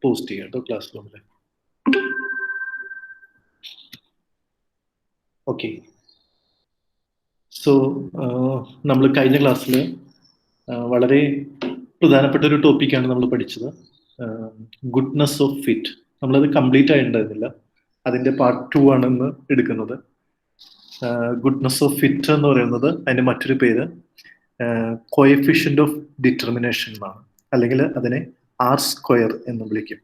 Post ചെയ്യാം കേട്ടോ class റൂമിൽ. ഓക്കെ, സോ നമ്മൾ കഴിഞ്ഞ ക്ലാസ്സിൽ വളരെ പ്രധാനപ്പെട്ട ഒരു ടോപ്പിക്കാണ് നമ്മൾ പഠിച്ചത്, ഗുഡ്നെസ് ഓഫ് ഫിറ്റ്. നമ്മളത് കംപ്ലീറ്റ് ആയിട്ടുണ്ടായിരുന്നില്ല, അതിൻ്റെ പാർട്ട് 2 ആണെന്ന് എടുക്കുന്നത്. ഗുഡ്നെസ് ഓഫ് ഫിറ്റ് എന്ന് പറയുന്നത് അതിൻ്റെ മറ്റൊരു പേര് കോഎഫിഷ്യന്റ് ഓഫ് ഡിറ്റർമിനേഷൻ എന്നാണ്, അല്ലെങ്കിൽ അതിനെ ആർ സ്ക്വയർ എന്ന് വിളിക്കും.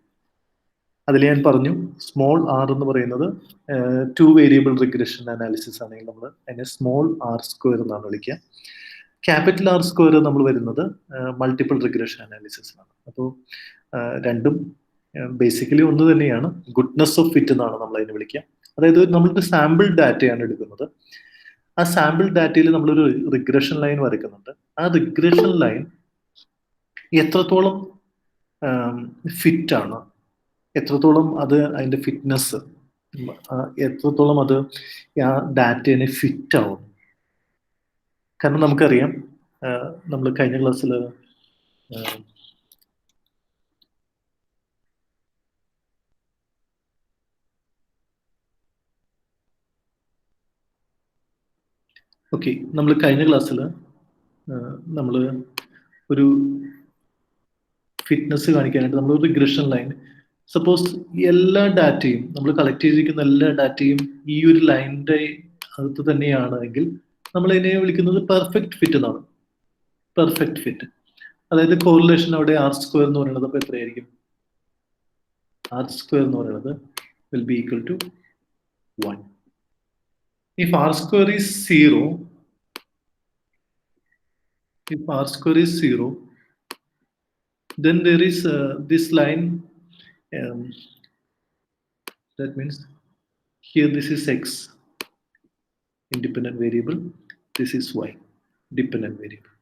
അതിൽ ഞാൻ പറഞ്ഞു സ്മോൾ ആർ എന്ന് പറയുന്നത് 2 വേരിയബിൾ റിഗ്രഷൻ അനാലിസിസ് ആണെങ്കിൽ നമ്മൾ അതിനെ സ്മോൾ ആർ സ്ക്വയർ എന്നാണ് വിളിക്കുക. ക്യാപിറ്റൽ ആർ സ്ക്വയർ നമ്മൾ വരുന്നത് മൾട്ടിപ്പിൾ റിഗ്രഷൻ അനാലിസിസിനാണ്. അപ്പോൾ രണ്ടും ബേസിക്കലി ഒന്ന് തന്നെയാണ്. ഗുഡ്നെസ് ഓഫ് ഫിറ്റ് എന്നാണ് നമ്മൾ അതിനെ വിളിക്കുക. അതായത് നമ്മളൊരു സാമ്പിൾ ഡാറ്റയാണ് എടുക്കുന്നത്. ആ സാമ്പിൾ ഡാറ്റയിൽ നമ്മളൊരു റിഗ്രഷൻ ലൈൻ വരയ്ക്കുന്നുണ്ട്. ആ റിഗ്രഷൻ ലൈൻ എത്രത്തോളം ഫിറ്റ് ആണ്, എത്രത്തോളം അത് അതിൻ്റെ ഫിറ്റ്നസ്, എത്രത്തോളം അത് ആ ഡാറ്റേനെ ഫിറ്റ് ആവും. കാരണം നമുക്കറിയാം, നമ്മൾ കഴിഞ്ഞ ക്ലാസ്സിൽ നമ്മൾ ഒരു ഫിറ്റ്നസ് കാണിക്കാനായിട്ട് നമ്മൾ റിഗ്രഷൻ ലൈൻ, സപ്പോസ് എല്ലാ ഡാറ്റയും നമ്മൾ കളക്ട് ചെയ്തിരിക്കുന്ന എല്ലാ ഡാറ്റയും ഈ ഒരു ലൈനിന്റെ അകത്ത് തന്നെയാണെങ്കിൽ നമ്മൾ ഇതിനെ വിളിക്കുന്നത് പെർഫെക്റ്റ് ഫിറ്റ് എന്നാണ്. പെർഫെക്റ്റ് ഫിറ്റ്, അതായത് കോറിലേഷൻ അവിടെ ആർ സ്ക്വയർ എന്ന് പറയുന്നത് അപ്പോൾ എത്രയായിരിക്കും? ആർ സ്ക്വയർ എന്ന് പറയുന്നത് will be equal to 1. If r square is 0, then there is this line, that means here this is x, independent variable, this is y, dependent variable.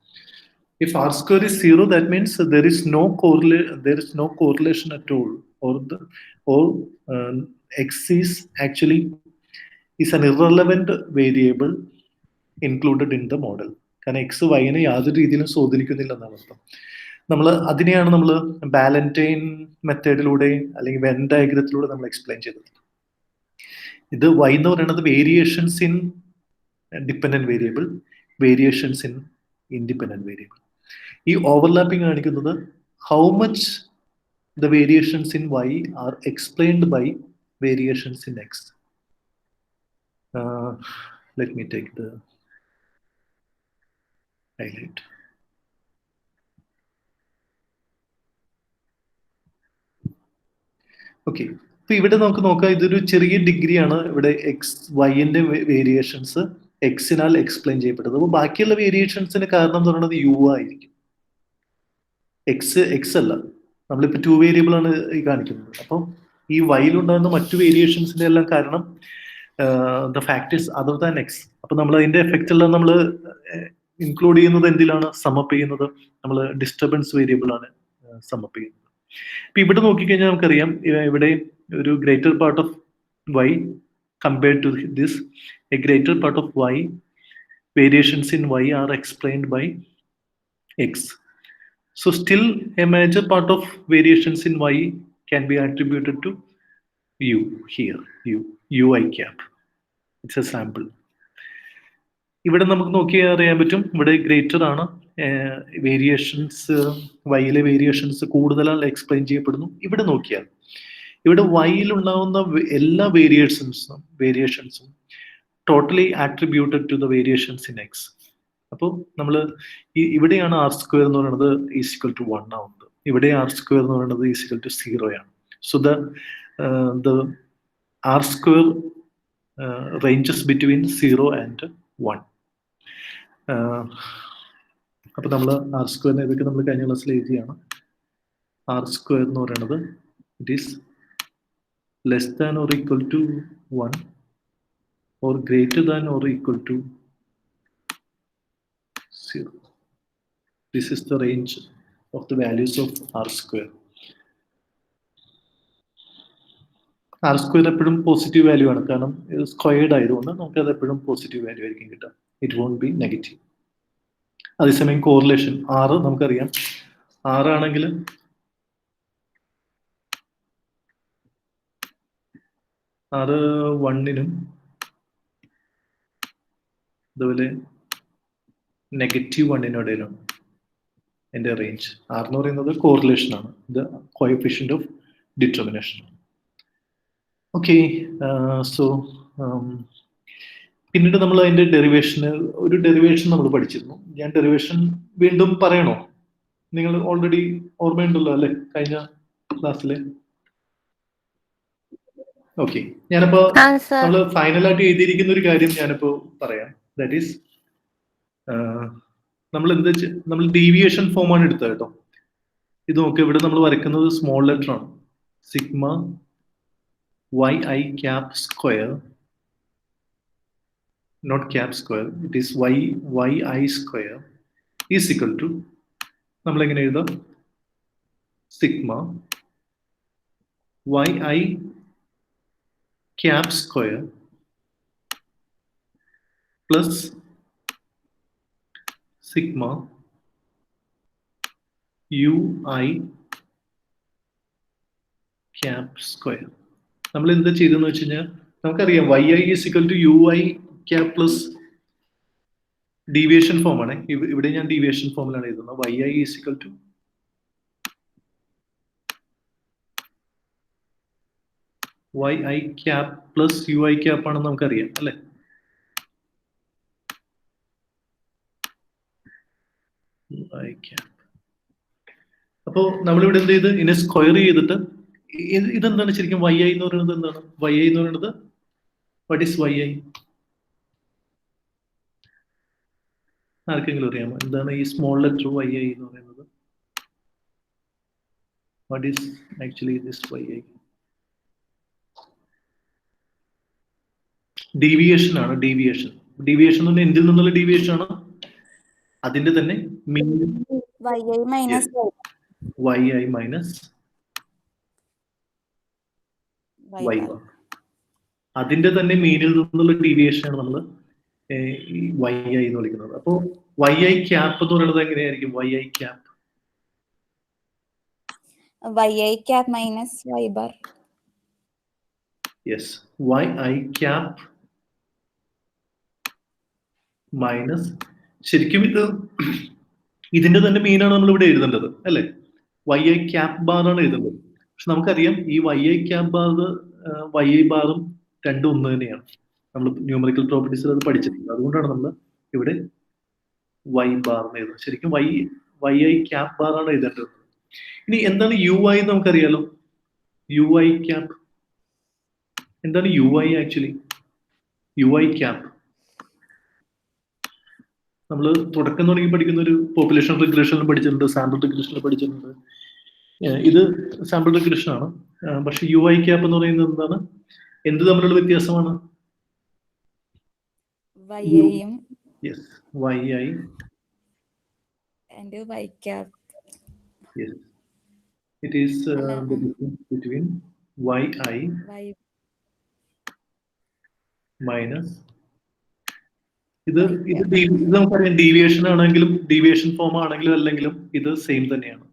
If r square is 0, that means there is no correlation at all, or x is actually an irrelevant variable included in the model. കാരണം X വൈനെ യാതൊരു രീതിയിലും സ്വാധീനിക്കുന്നില്ല എന്നാണ് അർത്ഥം. അതിനെയാണ് നമ്മൾ ബാലന്റൈൻ മെത്തേഡിലൂടെ അല്ലെങ്കിൽ when ഡയഗ്രത്തിലൂടെ നമ്മൾ explain ചെയ്തത്. ഇത് വൈ എന്ന് പറയുന്നത് variations in dependent variable, variations in independent variable. ഈ ഓവർലാപ്പിംഗ് കാണിക്കുന്നത് how much the variations in y are explained by variations in x. Let me take the highlight. Okay, അപ്പൊ ഇവിടെ നമുക്ക് നോക്കാം, ഇതൊരു ചെറിയ ഡിഗ്രിയാണ് ഇവിടെ എക്സ് വൈന്റെ വേരിയേഷൻസ് എക്സിനാൽ എക്സ്പ്ലെയിൻ ചെയ്യപ്പെട്ടത്. അപ്പോൾ ബാക്കിയുള്ള വേരിയേഷൻസിന് കാരണം എന്ന് പറയുന്നത് യു ആയിരിക്കും. എക്സ് അല്ല, നമ്മളിപ്പോൾ 2 വേരിയബിൾ ആണ് ഈ കാണിക്കുന്നത്. അപ്പോൾ ഈ വൈയിലുണ്ടാകുന്ന മറ്റു വേരിയേഷൻസിന്റെ എല്ലാം കാരണം the fact is other than X. അപ്പൊ നമ്മൾ അതിന്റെ എഫക്റ്റ് എല്ലാം നമ്മൾ ഇൻക്ലൂഡ് ചെയ്യുന്നത് എന്തിലാണ്? സമപ്പ് ചെയ്യുന്നത് നമ്മൾ ഡിസ്റ്റർബൻസ് വേരിയബിൾ ആണ് സമപ്പ് ചെയ്യുന്നത്. ഇപ്പൊ ഇവിടെ നോക്കിക്കഴിഞ്ഞാൽ നമുക്കറിയാം, ഇവിടെ ഒരു greater part of y compared to this, a greater part of y, variations in y are explained by x. So still a major part of variations in y can be attributed to u here, ui cap. It's a sample. ഇവിടെ നമുക്ക് നോക്കിയാൽ അറിയാൻ പറ്റും, ഇവിടെ greater ആണ്, variations വൈയിലെ variations കൂടുതലാണ് explain ചെയ്യപ്പെടുന്നു. ഇവിടെ നോക്കിയാൽ ഇവിടെ വൈയിൽ ഉണ്ടാകുന്ന എല്ലാ വേരിയേഷൻസും totally attributed to the variations in X. അപ്പോൾ നമ്മൾ ഇവിടെയാണ് ആർ സ്ക്വയർ എന്ന് പറയുന്നത് ഈക്വൽ ടു 1 ആവുന്നത്, ഇവിടെ ആർ സ്ക്വയർ എന്ന് പറയുന്നത് ഈക്വൽ ടു 0 ആണ്. So the R square ranges between 0 and 1. അപ്പൊ നമ്മൾ ആർ സ്ക്വയറിനെ ഇതൊക്കെ നമ്മൾ കഴിഞ്ഞ ക്ലാസ്സിൽ എഴുതിയാണ്. ആർ സ്ക്വയർ എന്ന് പറയുന്നത് it is less than or equal to 1 or greater than or equal to 0. This is the range of the values of r square. r square എപ്പോഴും positive value ആണ്, കാരണം സ്ക്വയർഡ് ആയതുകൊണ്ട് നമുക്ക് അത് എപ്പോഴും പോസിറ്റീവ് വാല്യൂ ആയിരിക്കും കിട്ടുക. It won't be negative. അതേസമയം കോറിലേഷൻ 6 നമുക്കറിയാം, 6 ആണെങ്കിൽ R1 അതുപോലെ -1 ഇടയിലാണ് എൻ്റെ റേഞ്ച്. R എന്ന് പറയുന്നത് കോറിലേഷൻ ആണ്, ഇത് coefficient of determination. Okay, so പിന്നീട് നമ്മൾ അതിന്റെ ഒരു ഡെറിവേഷൻ നമ്മൾ പഠിച്ചിരുന്നു. ഞാൻ ഡെറിവേഷൻ വീണ്ടും പറയണോ? നിങ്ങൾ ഓൾറെഡി ഓർമ്മയുണ്ടല്ലോ അല്ലെ കഴിഞ്ഞ ക്ലാസ്സിലെ? ഓക്കെ, ഞാനിപ്പോ നമ്മൾ ഫൈനലായിട്ട് എഴുതിയിരിക്കുന്ന ഒരു കാര്യം ഞാനിപ്പോ പറയാം. ദാറ്റ് ഈസ് നമ്മൾ ഡീവിയേഷൻ ഫോമാണ് എടുത്തത് കേട്ടോ. ഇത് നോക്ക്, ഇവിടെ നമ്മൾ വരയ്ക്കുന്നത് സ്മോൾ ലെറ്റർ ആണ്. Sigma yi cap square, not cap square, it is yi square is equal to, നമ്മൾ എങ്ങനെ എഴുതാം? Sigma yi cap square plus sigma ui cap square. നമ്മൾ എന്താ ചെയ്തെന്ന് വെച്ച് കഴിഞ്ഞാൽ നമുക്കറിയാം yi is equal to ui cap plus deviation form ആണ്. ഇവിടെ ഞാൻ ഡീവിയേഷൻ ഫോമിലാണ് എഴുതുന്നത്. yi is equal to yi cap plus ui cap ആണെന്ന് നമുക്കറിയാം അല്ലെ? അപ്പോ നമ്മളിവിടെ എന്ത് ചെയ്ത് ഇതിനെ സ്ക്വയർ ചെയ്തിട്ട്, ഇതെന്താണ് ശരിക്കും yi എന്ന് പറയുന്നത്? എന്താണ് yi എന്ന് പറയുന്നത്? What is yi? ആർക്കെങ്കിലും അറിയാമോ എന്താണ് ഈ സ്മോൾ ലെറ്റർ yi എന്ന് പറയുന്നത്? What is actually this yi? Deviation ആണ്. ഡീവിയേഷൻ എന്ന് പറഞ്ഞാൽ എന്തിൽ നിന്നുള്ള ഡീവിയേഷൻ ആണ്? അതിന്റെ തന്നെ yi മൈനസ് y ബാർ, അതിന്റെ തന്നെ മീനിൽ നിന്നുള്ള ഡീവിയേഷൻ ആണ് നമ്മൾ yi എന്ന് വിളിക്കുന്നത്. അപ്പോ yi ക്യാപ്പ് എന്ന് പറയുന്നത് എങ്ങനെയായിരിക്കും? yi cap minus y bar. Yes, yi cap minus, ശരിക്കും ഇതിന്റെ തന്നെ മീനാണ് നമ്മൾ ഇവിടെ എഴുതേണ്ടത് അല്ലെ? yi ക്യാപ്പ് ബാർ ആണ് എഴുതേണ്ടത്. പക്ഷെ നമുക്കറിയാം ഈ yi ക്യാപ്പ് ബാർ yi ബാറും രണ്ടും ഒന്ന് തന്നെയാണ്. നമ്മൾ ന്യൂമറിക്കൽ പ്രോപ്പർട്ടീസിൽ അത് പഠിച്ചിട്ടുണ്ട്. അതുകൊണ്ടാണ് നമ്മൾ ഇവിടെ y ബാർ എന്ന് എഴുതുന്നത്. ശരിക്കും yi ക്യാപ്പ് ബാർ ആണ് എഴുതേണ്ടത്. ഇനി എന്താണ് ui എന്ന് നമുക്കറിയാലോ. ui ക്യാപ്പ് എന്താണ്? ui ആക്ച്വലി ui ക്യാപ്പ് നമ്മൾ തുടക്കം തുടങ്ങി പഠിക്കുന്ന ഒരു പോപ്പുലേഷൻ റിഗ്രഷനിൽ പഠിച്ചിട്ടുണ്ട്, സാമ്പിൾ റിഗ്രഷനിൽ പഠിച്ചിട്ടുണ്ട്. ഇത് സാമ്പിൾ റിഗ്രഷൻ ആണ്. പക്ഷെ ui ക്യാപ്പ് എന്ന് പറയുന്നത് എന്താണ്? എന്ത് തമ്മിലുള്ള വ്യത്യാസമാണ്? Yes, yi and y cap. Yes, it is the difference between yi minus ഇത് നമുക്കറിയാം ഡീവിയേഷൻ ആണെങ്കിലും ഡീവിയേഷൻ ഫോം ആണെങ്കിലും അല്ലെങ്കിലും ഇത് സെയിം തന്നെയാണ്.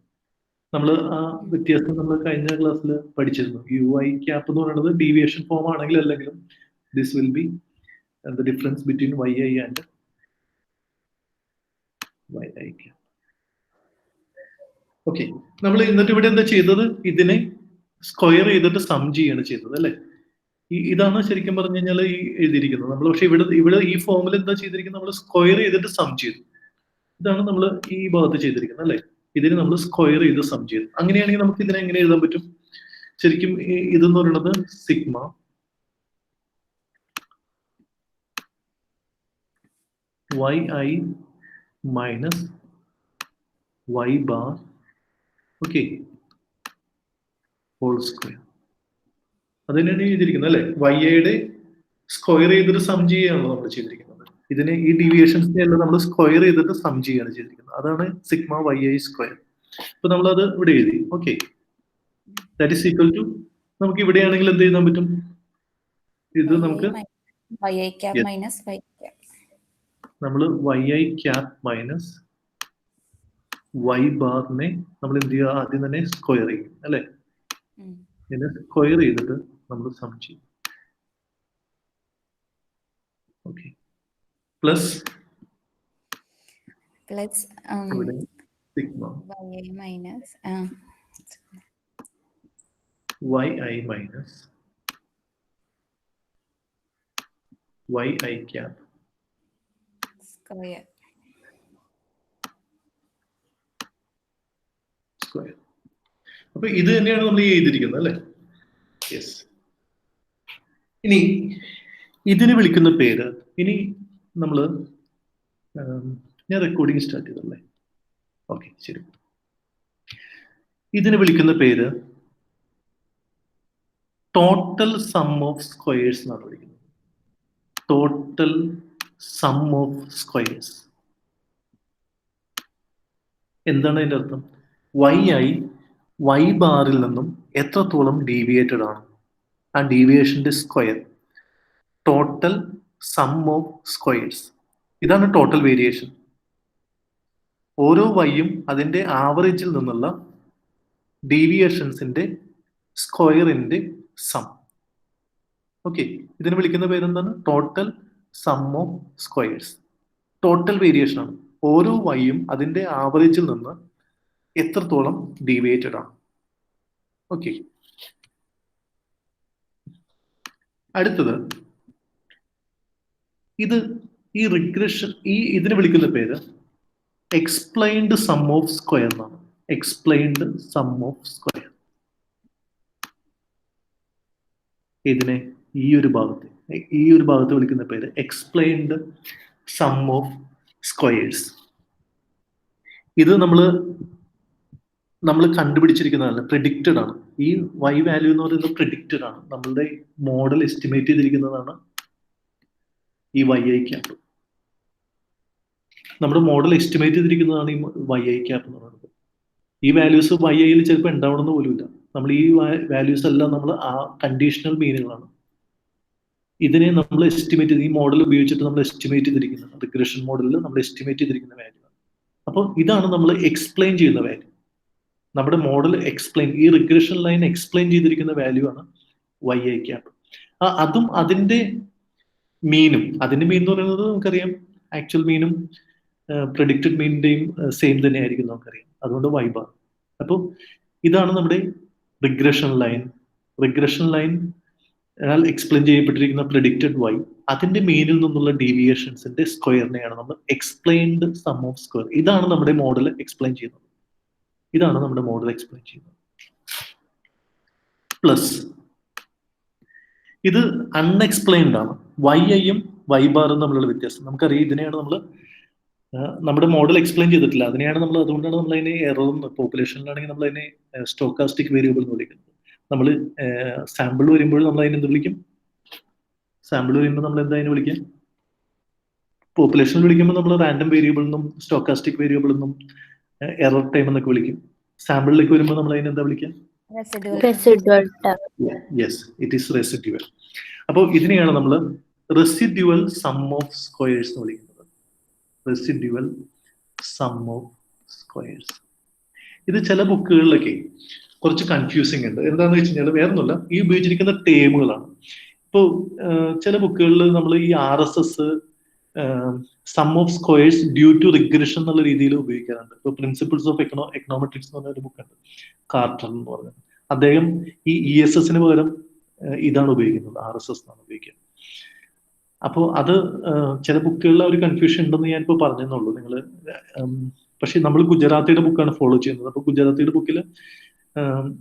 നമ്മൾ ആ വ്യത്യാസം നമ്മൾ കഴിഞ്ഞ ക്ലാസ്സിൽ പഠിച്ചിരുന്നു. ui ക്യാപ്പ് എന്ന് പറയുന്നത് ഡീവിയേഷൻ ഫോം ആണെങ്കിലും അല്ലെങ്കിലും this will be the difference between yi and yi cap. Okay, നമ്മൾ എന്നിട്ട് ഇവിടെ എന്താ ചെയ്തത്? ഇതിനെ സ്ക്വയർ ചെയ്തിട്ട് സം ചെയ്യാണ് ചെയ്തത് അല്ലെ? ഇതാണ് ശരിക്കും പറഞ്ഞു കഴിഞ്ഞാൽ ഈ എഴുതിയിരിക്കുന്നത് നമ്മൾ. പക്ഷെ ഇവിടെ ഈ ഫോമിൽ എന്താ ചെയ്തിരിക്കുന്നത്? നമ്മൾ സ്ക്വയർ ചെയ്തിട്ട് സം ചെയ്തു. ഇതാണ് നമ്മൾ ഈ ഭാഗത്ത് ചെയ്തിരിക്കുന്നത് അല്ലെ? ഇതിന് നമ്മൾ സ്ക്വയർ ചെയ്ത് സം ചെയ്തു. അങ്ങനെയാണെങ്കിൽ നമുക്ക് ഇതിനെ എങ്ങനെ എഴുതാൻ പറ്റും? ശരിക്കും ഇതെന്ന് പറയുന്നത് sigma yi minus y bar, okay, whole square. അത് തന്നെയാണ് എഴുതിയിരിക്കുന്നത് അല്ലെ? യുടെ സ്ക്വയർ ചെയ്തിട്ട് സം ചെയ്യുകയാണല്ലോ നമ്മൾ ചെയ്തിരിക്കുന്നത്. ഇതിനെ ഈ ഡീവിയേഷൻസിനെ എല്ലാം നമ്മൾ സ്ക്വയർ ചെയ്തിട്ട് സം ചെയ്യുകയാണ് ചെയ്തിരിക്കുന്നത്. അതാണ് സിഗ്മ yi സ്ക്വയർ. അപ്പൊ നമ്മളത് ഇവിടെ എഴുതി. Okay, that is equal to, നമുക്ക് ഇവിടെയാണെങ്കിൽ എന്ത് എഴുതാൻ പറ്റും? ഇത് നമുക്ക് നമ്മൾ yi ക്യാപ്പ് മൈനസ് y ബാറിനെ നമ്മൾ എന്ത് ചെയ്യുക? ആദ്യം തന്നെ സ്ക്വയർ ചെയ്യും അല്ലെ? ഇതിനെ സ്ക്വയർ ചെയ്തിട്ട് നമ്മൾ സം ചെയ്യും. ഓക്കെ, പ്ലസ് ഇവിടെ sigma yi minus yi minus yi cap square. Square. അപ്പൊ ഇത് തന്നെയാണ് നമ്മൾ ചെയ്തിരിക്കുന്നത് അല്ലെ? യെസ്. ഇനി ഇതിന് വിളിക്കുന്ന പേര്, ഇനി നമ്മള് ഞാൻ റെക്കോർഡിങ് സ്റ്റാർട്ട് ചെയ്തല്ലേ? ഓക്കെ, ശരി. ഇതിന് വിളിക്കുന്ന പേര് ടോട്ടൽ സം ഓഫ് സ്ക്വയേഴ്സ് എന്നാണ് വിളിക്കുന്നത്. Total sum of squares. എന്താണ് അതിന്റെ അർത്ഥം? y ബാറിൽ നിന്നും എത്രത്തോളം ഡീവിയേറ്റഡ് ആണ്, ആ ഡീവിയേഷന്റെ square, total sum of squares. ഇതാണ് ടോട്ടൽ വേരിയേഷൻ. ഓരോ വൈയും അതിന്റെ ആവറേജിൽ നിന്നുള്ള ഡീവിയേഷൻസിന്റെ സ്ക്വയറിന്റെ സം. ഓക്കെ, ഇതിന് വിളിക്കുന്ന പേരെന്താണ്? Total sum of squares. Total variation ആണ്. ഓരോ വൈയും അതിന്റെ ആവറേജിൽ നിന്ന് എത്രത്തോളം ഡീവിയേറ്റഡ് ആണ്. ഓക്കെ, അടുത്തത് ഈ റിഗ്രഷൻ, ഇതിന് വിളിക്കുന്ന പേര് എക്സ്പ്ലെയിൻഡ് സം ഓഫ് സ്ക്വയർ എന്നാണ്. Explained sum of square. ഇതിനെ ഈ ഒരു ഭാഗത്ത് വിളിക്കുന്ന പേര് എക്സ്പ്ലെയിൻഡ് സം ഓഫ് സ്ക്വയേഴ്സ്. ഇത് നമ്മൾ കണ്ടുപിടിച്ചിരിക്കുന്നതല്ല, പ്രെഡിക്റ്റഡ് ആണ്. ഈ y വാല്യൂ എന്ന് പറയുന്നത് പ്രെഡിക്റ്റഡ് ആണ്. നമ്മളുടെ മോഡൽ എസ്റ്റിമേറ്റ് ചെയ്തിരിക്കുന്നതാണ് ഈ yi ക്യാപ്പ്. നമ്മുടെ മോഡൽ എസ്റ്റിമേറ്റ് ചെയ്തിരിക്കുന്നതാണ് ഈ yi ക്യാപ്പ് എന്ന് പറയുന്നത്. ഈ വാല്യൂസ് yiൽ ചിലപ്പോൾ ഉണ്ടാവണമെന്ന് പോലുമില്ല. നമ്മൾ ഈ വാല്യൂസ് എല്ലാം നമ്മൾ ആ കണ്ടീഷണൽ മീനുകളാണ്. ഇതിനെ നമ്മൾ എസ്റ്റിമേറ്റ് ചെയ്ത്, ഈ മോഡൽ ഉപയോഗിച്ചിട്ട് നമ്മൾ എസ്റ്റിമേറ്റ് ചെയ്തിരിക്കുന്നത്, റിഗ്രഷൻ മോഡലിൽ നമ്മൾ എസ്റ്റിമേറ്റ് ചെയ്തിരിക്കുന്ന വാല്യൂ ആണ്. അപ്പോൾ ഇതാണ് നമ്മൾ എക്സ്പ്ലെയിൻ ചെയ്യുന്ന വാല്യൂ. നമ്മുടെ മോഡൽ എക്സ്പ്ലെയിൻ, ഈ റിഗ്രഷൻ ലൈൻ എക്സ്പ്ലെയിൻ ചെയ്തിരിക്കുന്ന വാല്യൂ ആണ് yi ക്യാപ്പ്. അതും അതിന്റെ മീനും, അതിന്റെ മീൻ എന്ന് പറയുന്നത് നമുക്കറിയാം, ആക്ച്വൽ മീനും പ്രെഡിക്റ്റഡ് മീനിന്റെയും സെയിം തന്നെ ആയിരിക്കും നമുക്കറിയാം. അതുകൊണ്ട് y ബാർ. അപ്പോൾ ഇതാണ് നമ്മുടെ regression line. Regression line explain ചെയ്യപ്പെട്ടിരിക്കുന്ന പ്രെഡിക്റ്റഡ് y, അതിന്റെ മീനിൽ നിന്നുള്ള ഡീവിയേഷൻസിന്റെ സ്ക്വയറിനെയാണ് നമ്മൾ എക്സ്പ്ലെയിൻഡ് സം ഓഫ് സ്ക്വയർ. ഇതാണ് നമ്മുടെ മോഡൽ എക്സ്പ്ലെയിൻ ചെയ്യുന്നത്. പ്ലസ് ഇത് അൺഎക്സ്പ്ലെയിൻഡ് ആണ്. യും y ബാറും തമ്മിലുള്ള വ്യത്യാസം നമുക്കറിയാം. ഇതിനെയാണ് നമ്മൾ നമ്മുടെ മോഡൽ എക്സ്പ്ലെയിൻ ചെയ്തിട്ടില്ല. അതുകൊണ്ടാണ് നമ്മൾ അതിനെ എറർ, പോപ്പുലേഷനിലാണെങ്കിൽ നമ്മൾ അതിനെ സ്റ്റോക്കാസ്റ്റിക് വേരിയബിൾ എന്ന് വിളിക്കുന്നത്. നമ്മൾ സാമ്പിൾ വരുമ്പോൾ നമ്മൾ അതിനെ എന്ത് വിളിക്കും? സാമ്പിൾ വരുമ്പോൾ നമ്മൾ എന്താ അതിനെ വിളിക്കാം? പോപ്പുലേഷൻ വിളിക്കുമ്പോൾ നമ്മൾ റാൻഡം വേരിയബിൾ എന്നും സ്റ്റോക്കാസ്റ്റിക് വേരിയബിൾ എന്നും എറർ ടൈം എന്നൊക്കെ വിളിക്കും. സാമ്പിളിലേക്ക് വരുമ്പോൾ നമ്മൾ അതിനെ എന്താ വിളിക്കാം? Residual term. Yes, it is residual. അപ്പോൾ ഇതിനെയാണ് നമ്മൾ റെസിഡ്യുവൽ സം ഓഫ് സ്ക്വയേഴ്സ് എന്ന് വിളിക്കുന്നത്. Residual sum of squares. ഇത് ചില ബുക്കുകളിലൊക്കെ കുറച്ച് കൺഫ്യൂസിങ് ഉണ്ട്. എന്താണെന്ന് വെച്ച് കഴിഞ്ഞാൽ വേറൊന്നുമില്ല, ഈ ഉപയോഗിച്ചിരിക്കുന്ന ടേമുകളാണ്. ഇപ്പോൾ ചില ബുക്കുകളിൽ നമ്മൾ ഈ RSS sum of squares due to regression എന്നുള്ള രീതിയിൽ ഉപയോഗിക്കാറുണ്ട്. ഇപ്പോൾ പ്രിൻസിപ്പിൾസ് ഓഫ് എക്കണോമെട്രിക്സ് എന്ന് പറഞ്ഞ ഒരു ബുക്കുണ്ട്, കാർട്ടർ എന്ന് പറഞ്ഞത്. അദ്ദേഹം ഈ ESS പകരം ഇതാണ് ഉപയോഗിക്കുന്നത്, RSS എന്നാണ് ഉപയോഗിക്കുന്നത്. അപ്പോൾ അത് ചില ബുക്കുകളിൽ ഒരു കൺഫ്യൂഷൻ ഉണ്ടെന്ന് ഞാനിപ്പോൾ പറഞ്ഞെന്നുള്ളൂ. നിങ്ങൾ പക്ഷെ നമ്മൾ ഗുജറാത്തിയുടെ ബുക്കാണ് ഫോളോ ചെയ്യുന്നത്. അപ്പോൾ ഗുജറാത്തിയുടെ ബുക്കിൽ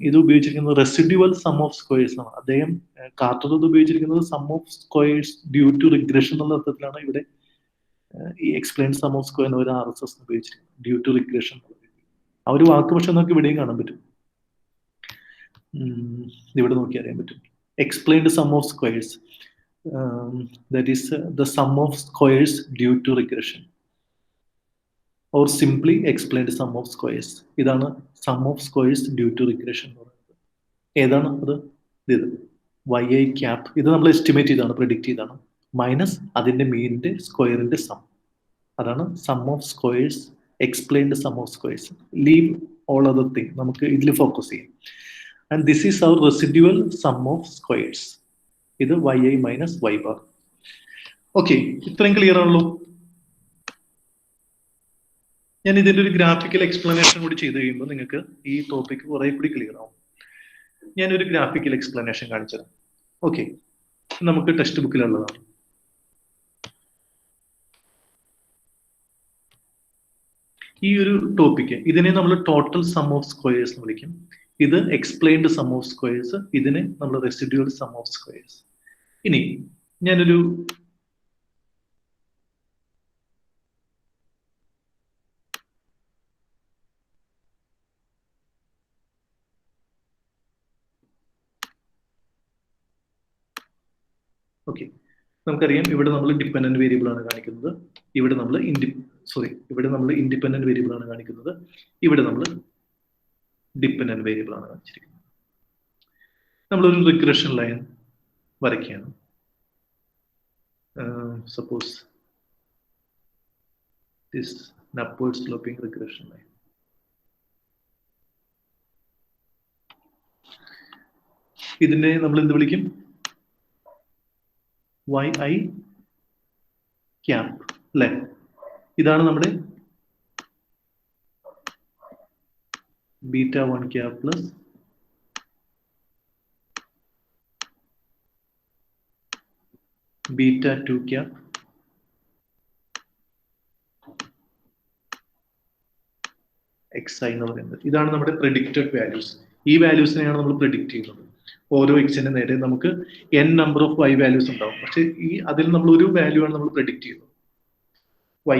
ഇത് ഉപയോഗിച്ചിരിക്കുന്നത് റെസിഡ്യുവൽ സം ഓഫ് സ്ക്വയേഴ്സ് ആണ്. അദ്ദേഹം കാർട്ടർ ഇത് ഉപയോഗിച്ചിരിക്കുന്നത് sum of squares due to regression എന്നുള്ള അർത്ഥത്തിലാണ് ഇവിടെ ഈ എക്സ്പ്ലെയിൻ സം ഓഫ് സ്ക്വയർ ഒരു RSS ഉപയോഗിച്ചിരിക്കുന്നത്, ഡ്യൂ ടു റിഗ്രഷൻ. ആ ഒരു വാക്ക് പക്ഷെ നമുക്ക് ഇവിടെയും കാണാൻ പറ്റും. ഇവിടെ നോക്കി അറിയാൻ പറ്റും. Explained sum of squares, that is the sum of squares due to regression, or simply explained sum of squares. ഇതാണ് sum of squares due to regression എന്ന് പറയുന്നത്. ഏതാണ് അത്? ഇത് yi ക്യാപ്പ്. ഇത് നമ്മൾ എസ്റ്റിമേറ്റ് ചെയ്താണ്, പ്രെഡിക്റ്റ് ചെയ്താണ്, മൈനസ് അതിന്റെ മീനിന്റെ സ്ക്വയറിന്റെ സം. അതാണ് sum of squares, explained sum of squares. Leave all other thing, നമുക്ക് ഇതിൽ ഫോക്കസ് ചെയ്യാം. And this is our residual sum of squares. ഇത് yi minus y bar. Okay, ഇത്രയും ക്ലിയർ ആണല്ലോ. ഞാൻ ഇതിന്റെ ഒരു ഗ്രാഫിക്കൽ എക്സ്പ്ലനേഷൻ കൂടി ചെയ്ത് കഴിയുമ്പോൾ നിങ്ങൾക്ക് ഈ ടോപ്പിക് കുറെ കൂടി ക്ലിയർ ആവും. ഞാനൊരു ഗ്രാഫിക്കൽ എക്സ്പ്ലനേഷൻ കാണിച്ചത്. ഓക്കെ, നമുക്ക് ടെക്സ്റ്റ് ബുക്കിലുള്ളതാണ്. ഈ ഒരു ടോപ്പിക്ക് ഇതിനെ നമ്മൾ ടോട്ടൽ സം ഓഫ് സ്ക്വയേഴ്സ് എന്ന് വിളിക്കും. ഇത് എക്സ്പ്ലെയിൻഡ് സം ഓഫ് സ്ക്വയേഴ്സ്, ഇതിനെ നമ്മൾ റെസിഡ്യൂവൽ സം ഓഫ് സ്ക്വയേഴ്സ്. ഇനി ഞാനൊരു ഓക്കെ, നമുക്കറിയാം ഇവിടെ നമ്മൾ ഡിപെൻഡന്റ് വേരിയബിൾ ആണ് കാണിക്കുന്നത്, ഇവിടെ നമ്മൾ ഇൻഡിപെൻഡന്റ് വേരിയബിൾ ആണ് കാണിക്കുന്നത്, ഇവിടെ നമ്മൾ ഡിപെൻഡന്റ് വേരിയബിൾ ആണ് കാണിച്ചിരിക്കുന്നത്. നമ്മളൊരു റിഗ്രഷൻ ലൈൻ വരയ്ക്കുകയാണ്. Suppose this upward sloping regression line. ഇതിനെ നമ്മൾ എന്ത് വിളിക്കും? yi ക്യാപ് അല്ലെ? ഇതാണ് നമ്മുടെ β1 ക്യാപ് പ്ലസ് β2 ക്യാപ് xi എന്ന് പറയുന്നത്. ഇതാണ് നമ്മുടെ പ്രെഡിക്റ്റഡ് വാല്യൂസ്. ഈ വാല്യൂസിനെയാണ് നമ്മൾ പ്രെഡിക്റ്റ് ചെയ്യുന്നത്. ഓരോ എക്സിന്റെ നേരെ നമുക്ക് n number of y values ഉണ്ടാവും. പക്ഷെ അതിൽ നമ്മൾ ഒരു വാല്യൂ ആണ് നമ്മൾ പ്രെഡിക്റ്റ് ചെയ്യുന്നത്,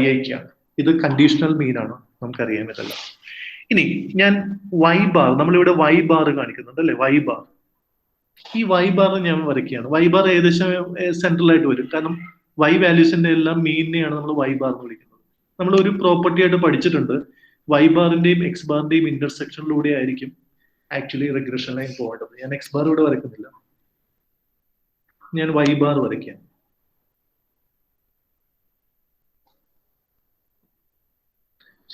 yi ക്യാപ്. ഇത് കണ്ടീഷണൽ മീൻ ആണ്, നമുക്കറിയാം ഇതല്ല. ഇനി ഞാൻ y ബാർ, നമ്മളിവിടെ y ബാർ കാണിക്കുന്നുണ്ട് അല്ലെ? y ബാർ, ഈ y ബാർ ഞാൻ വരയ്ക്കുകയാണ്. y ബാർ ഏകദേശം സെൻട്രൽ ആയിട്ട് വരും, കാരണം y വാല്യൂസിന്റെ എല്ലാം മീനിനെയാണ് നമ്മൾ y ബാർ എന്ന് വിളിക്കുന്നത്. നമ്മൾ ഒരു പ്രോപ്പർട്ടി ആയിട്ട് പഠിച്ചിട്ടുണ്ട്, y ബാറിന്റെയും x ബാറിന്റെയും ഇന്റർസെക്ഷനിലൂടെ ആയിരിക്കും ആക്ച്വലി റിഗ്രഷൻ ലൈൻ പോകേണ്ടത്. ഞാൻ x ബാർ ഇവിടെ വരയ്ക്കുന്നില്ല, ഞാൻ y ബാർ വരയ്ക്കാം.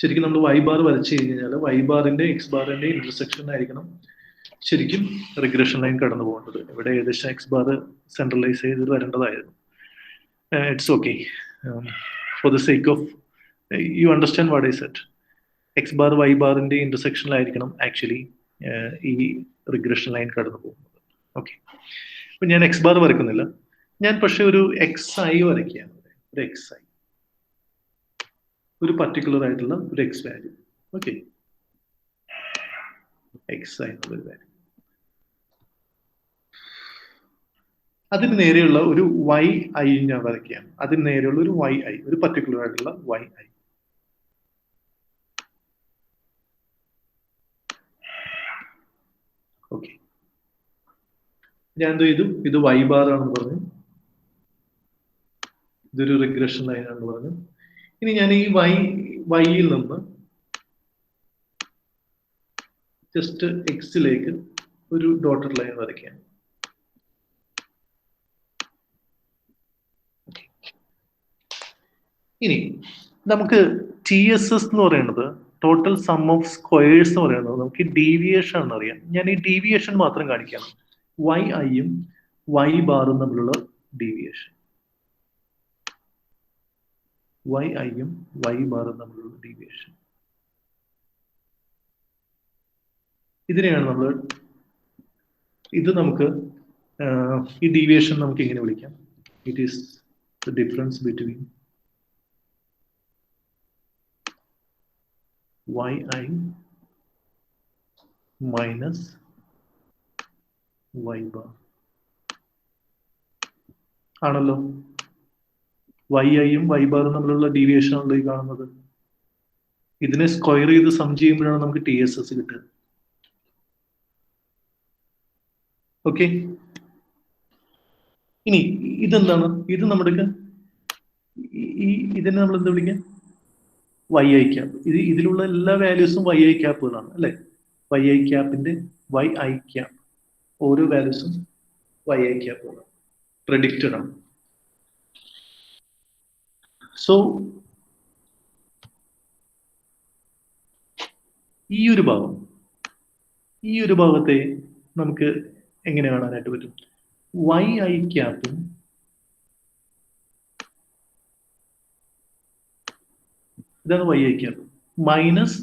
ശരിക്കും നമ്മൾ y ബാർ വരച്ചു കഴിഞ്ഞാൽ y ബാറിന്റെ x ബാറിന്റെ ഇന്റർസെക്ഷൻ ആയിരിക്കണം ശരിക്കും റിഗ്രഷൻ ലൈൻ കടന്നു പോകേണ്ടത്. ഇവിടെ ഏകദേശം x ബാർ സെൻട്രലൈസ് ചെയ്ത് വരേണ്ടതായിരുന്നു. It's okay, for the sake of you understand what I said. x bar y ബാറിന്റെ ഇന്റർസെക്ഷനിലായിരിക്കണം ആക്ച്വലി ഈ റിഗ്രഷൻ ലൈൻ കടന്നു പോകുന്നത്. ഓക്കെ, അപ്പൊ ഞാൻ x ബാർ വരയ്ക്കുന്നില്ല, ഞാൻ പക്ഷെ ഒരു xi വരയ്ക്കുകയാണ്. ഒരു xi, ഒരു പർട്ടിക്കുലർ ആയിട്ടുള്ള ഒരു x വാല്യൂ. ഓക്കെ, xi എന്നുള്ള വാല്യൂ. അതിന് നേരെയുള്ള ഒരു yi ഞാൻ വരയ്ക്കുകയാണ്. അതിന് നേരെയുള്ള ഒരു yi, ഒരു പർട്ടിക്കുലർ ആയിട്ടുള്ള yi. ഓക്കെ, ഞാൻ എന്ത് ചെയ്തു? ഇത് y ബാർ ആണെന്ന് പറഞ്ഞു, ഇതൊരു റിഗ്രഷൻ ലൈൻ ആണെന്ന് പറഞ്ഞു. ഇനി ഞാൻ ഈ y-യിൽ നിന്ന് ജസ്റ്റ് എക്സിലേക്ക് ഒരു ഡോട്ടഡ് ലൈൻ വരയ്ക്കുകയാണ്. ഇനി നമുക്ക് TSS എന്ന് പറയുന്നത്, ടോട്ടൽ സം ഓഫ് സ്ക്വയേഴ്സ് എന്ന് പറയുന്നത്, നമുക്ക് ഡീവിയേഷൻ ആണെന്ന് അറിയാം. ഞാൻ ഈ ഡീവിയേഷൻ മാത്രം കാണിക്കാം. yi-യും y ബാറും തമ്മിലുള്ള ഡീവിയേഷൻ, yi-യും y ബാറും തമ്മിലുള്ള ഡീവിയേഷൻ. ഇതിനെയാണ് നമ്മൾ, ഇത് നമുക്ക് ഈ ഡീവിയേഷൻ നമുക്ക് എങ്ങനെ വിളിക്കാം? It is the difference between yi minus y bar ആണല്ലോ. yi-യും y ബാറും തമ്മിലുള്ള ഡീവിയേഷൻ ആണല്ലോ ഈ കാണുന്നത്. ഇതിനെ സ്ക്വയർ ചെയ്ത് സം ചെയ്യുമ്പോഴാണ് നമുക്ക് TSS കിട്ടുക. ഓക്കെ, ഇനി ഇതെന്താണ്? ഇത് നമ്മുടെ ഇതിനെ നമ്മൾ എന്താ വിളിക്കാം? yi cap. ഇതിലുള്ള എല്ലാ വാല്യൂസും yi ക്യാപ്പുകളാണ് അല്ലെ? yi ക്യാപ്പിന്റെ yi ക്യാപ്, ഓരോ വാല്യൂസും yi ക്യാപ്പുകളാണ്, പ്രെഡിക്റ്റഡ് ആണ്. സോ ഈ ഒരു ഭാഗത്തെ നമുക്ക് എങ്ങനെ കാണാനായിട്ട് പറ്റും? yi ക്യാപ്പും ഇതാണ് y i cap minus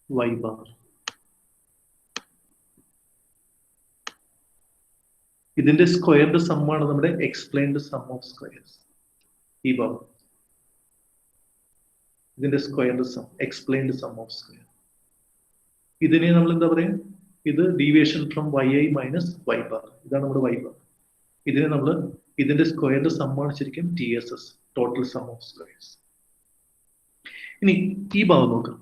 y bar. ഇതിന്റെ സ്ക്വയറിന്റെ സമ്മാണ് നമ്മുടെ എക്സ്പ്ലെയിൻഡ് സം ഓഫ് സ്ക്വയേഴ്സ്. ഈ ഭാഗം ഇതിന്റെ സ്ക്വയറിന്റെ sum, explained sum of square. ഇതിനെ നമ്മൾ എന്താ പറയാ, ഇത് deviation from yi minus y bar. ഇതാണ് നമ്മുടെ y bar. ഇതിനെ നമ്മൾ ഇതിന്റെ സ്ക്വയറിന്റെ സമ്മാണ് ശരിക്കും TSS, total sum of squares. ഇനി ഈ ഭാഗം നോക്കാം,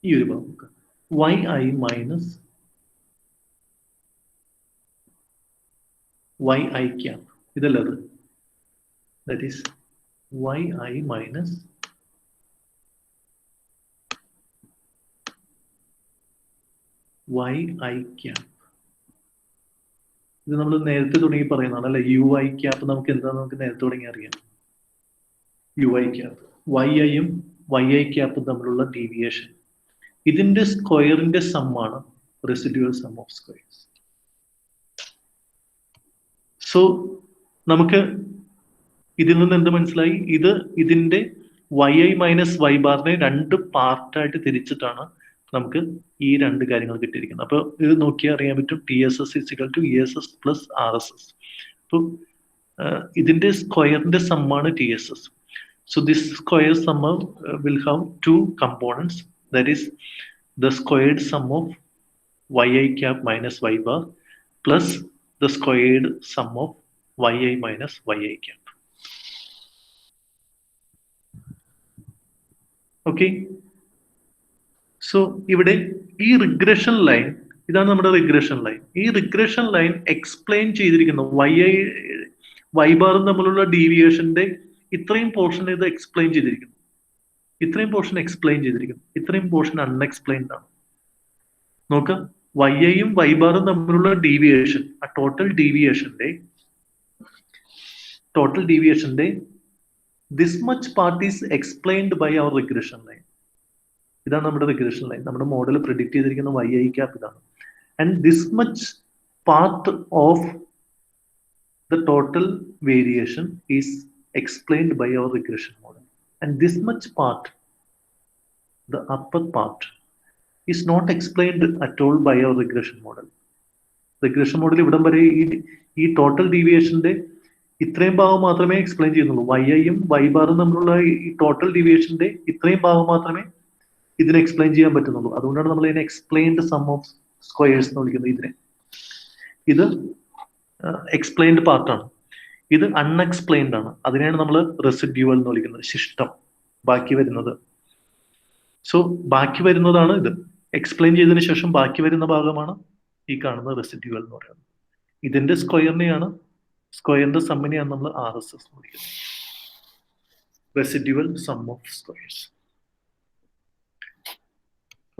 ഈ ഒരു ഭാഗം നോക്കാം, yi മൈനസ് yi cap, ഇതല്ല അത്, that is yi minus yi cap. ഇത് നമ്മൾ നേരത്തെ തുടങ്ങി പറയുന്നതാണ് അല്ലെ. ui cap നമുക്ക് എന്താ, നമുക്ക് നേരത്തെ തുടങ്ങി അറിയാം. ui cap yi-യും yi cap തമ്മിലുള്ള ഡീവിയേഷൻ, ഇതിന്റെ സ്ക്വയറിന്റെ സമ്മാണ് residual sum of squares. So നമുക്ക് ഇതിൽ നിന്ന് എന്ത് മനസ്സിലായി, ഇത് ഇതിന്റെ yi മൈനസ് y ബാറിനെ രണ്ട് പാർട്ടായിട്ട് തിരിച്ചിട്ടാണ് നമുക്ക് ഈ രണ്ട് കാര്യങ്ങൾ കിട്ടിയിരിക്കുന്നത്. അപ്പൊ ഇത് നോക്കിയാൽ അറിയാൻ പറ്റും, TSS = ESS പ്ലസ് RSS. അപ്പൊ ഇതിന്റെ സ്ക്വയറിന്റെ സമ്മാണ് TSS. So this square sum will have two components, that is the squared sum of yi cap minus y bar plus the squared sum of yi minus yi cap. Okay, so ഇവിടെ ഈ regression line, ഇതാണ് നമ്മുടെ regression line. ഈ regression line explain ചെയ്തിരിക്കുന്നു y ബാറും തമ്മിലുള്ള ഡീവിയേഷന്റെ ഇത്രയും portion ഇത് explain ചെയ്തിരിക്കുന്നു, ഇത്രയും പോർഷൻ എക്സ്പ്ലെയിൻ ചെയ്തിരിക്കുന്നു, ഇത്രയും പോർഷൻ അൺഎക്സ്പ്ലെയിൻഡ് ആണ്. നോക്കുക, yi-യും y ബാറും തമ്മിലുള്ള ഡീവിയേഷൻ, ആ total ഡീവിയേഷന്റെ this much part is explained by our regression line. ഇതാണ് നമ്മുടെ റിഗ്രഷൻ ലൈൻ. നമ്മുടെ മോഡൽ പ്രെഡിക്റ്റ് ചെയ്തിരിക്കുന്ന yi cap ഇതാണ്. And this much part of the total variation is explained by our regression model. And this much part, the upper part, is not explained at all by our regression model. Regression model ഇവിടം വരെ ഈ total ഡീവിയേഷന്റെ ഇത്രയും ഭാഗം മാത്രമേ explain ചെയ്യുന്നുള്ളൂ. yi-യും y ബാറും തമ്മിലുള്ള ഈ total ഡീവിയേഷന്റെ ഇത്രയും ഭാഗം മാത്രമേ ഇതിനെ എക്സ്പ്ലെയിൻ ചെയ്യാൻ പറ്റുന്നുള്ളൂ. അതുകൊണ്ടാണ് നമ്മൾ ഇതിനെ എക്സ്പ്ലെയിൻഡ് സം ഓഫ് സ്ക്വയേഴ്സ് എന്ന് വിളിക്കുന്നത്. ഇതിനെ, ഇത് എക്സ്പ്ലെയിൻഡ് പാർട്ടാണ്, ഇത് അൺഎക്സ്പ്ലെയിൻഡ് ആണ്. അതിനെയാണ് നമ്മൾ റെസിഡ്യൂവൽ എന്ന് വിളിക്കുന്നത്, ശിഷ്ടം, ബാക്കി വരുന്നത്. സോ ബാക്കി വരുന്നതാണ് ഇത്. എക്സ്പ്ലെയിൻ ചെയ്തതിനു ശേഷം ബാക്കി വരുന്ന ഭാഗമാണ് ഈ കാണുന്ന റെസിഡ്യൂവൽ എന്ന് പറയുന്നത്. ഇതിന്റെ സ്ക്വയറിന്റെ സമ്മിനെയാണ് നമ്മൾ RSS എന്ന് വിളിക്കുന്നത്, residual sum of squares.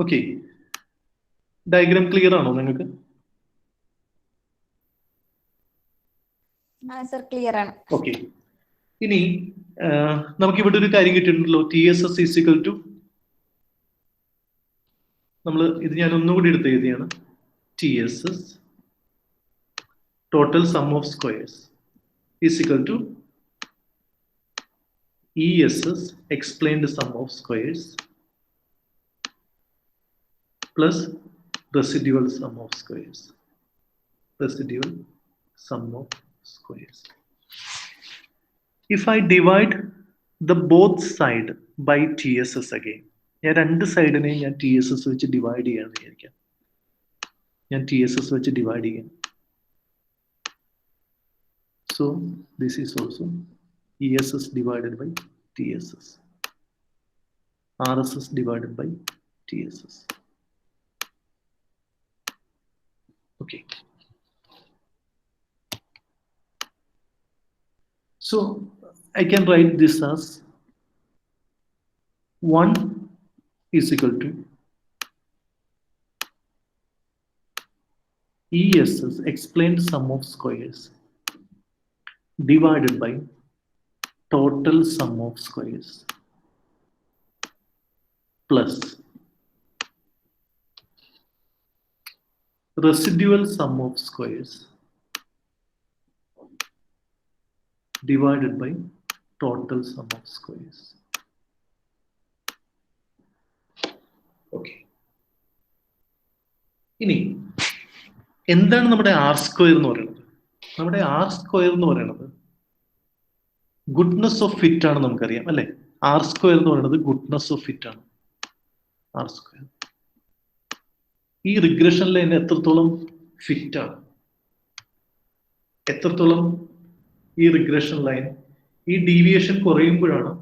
Okay, diagram clear ആണോ നിങ്ങൾക്ക്? ക്ലിയർ ആണ്. ഓക്കെ, ഇനി നമുക്ക് ഇവിടെ ഒരു കാര്യം കിട്ടിയിട്ടുണ്ടല്ലോ, TSS = നമ്മൾ ഇത് ഞാൻ ഒന്നുകൂടി എടുത്ത് എഴുതിയാണ്, TSS total sum of squares is equal to ESS explained sum of squares plus residual sum of squares. Residual sum of squares. If I divide the both side by TSS again, ഞാൻ രണ്ട് സൈഡിനെ ഞാൻ TSS വെച്ച് divide ചെയ്യാന്ന് വിചാരിക്കാം. ഞാൻ TSS വെച്ച് divide ചെയ്യാം. So this is also ESS divided by TSS, RSS divided by TSS. Okay. So I can write this as 1 is equal to ESS explained sum of squares divided by total sum of squares plus residual sum of squares divided by total sum of squares. Okay. ഇനി എന്താണ് നമ്മുടെ R square എന്ന് പറയുന്നത്? നമ്മുടെ R square എന്ന് പറയുന്നത് goodness of fit ആണ്, നമുക്കറിയാം അല്ലെ? ആർ സ്ക്വയർ എന്ന് പറയുന്നത് ഗുഡ്നെസ് ഓഫ് ഫിറ്റ് ആണ്. ആർ സ്ക്വയർ ഈ റിഗ്രഷൻ ലൈൻ എത്രത്തോളം ഫിറ്റ് ആണ്, എത്രത്തോളം ഈ റിഗ്രഷൻ ലൈൻ ഈ ഡീവിയേഷൻ കുറയുമ്പോഴാണ്,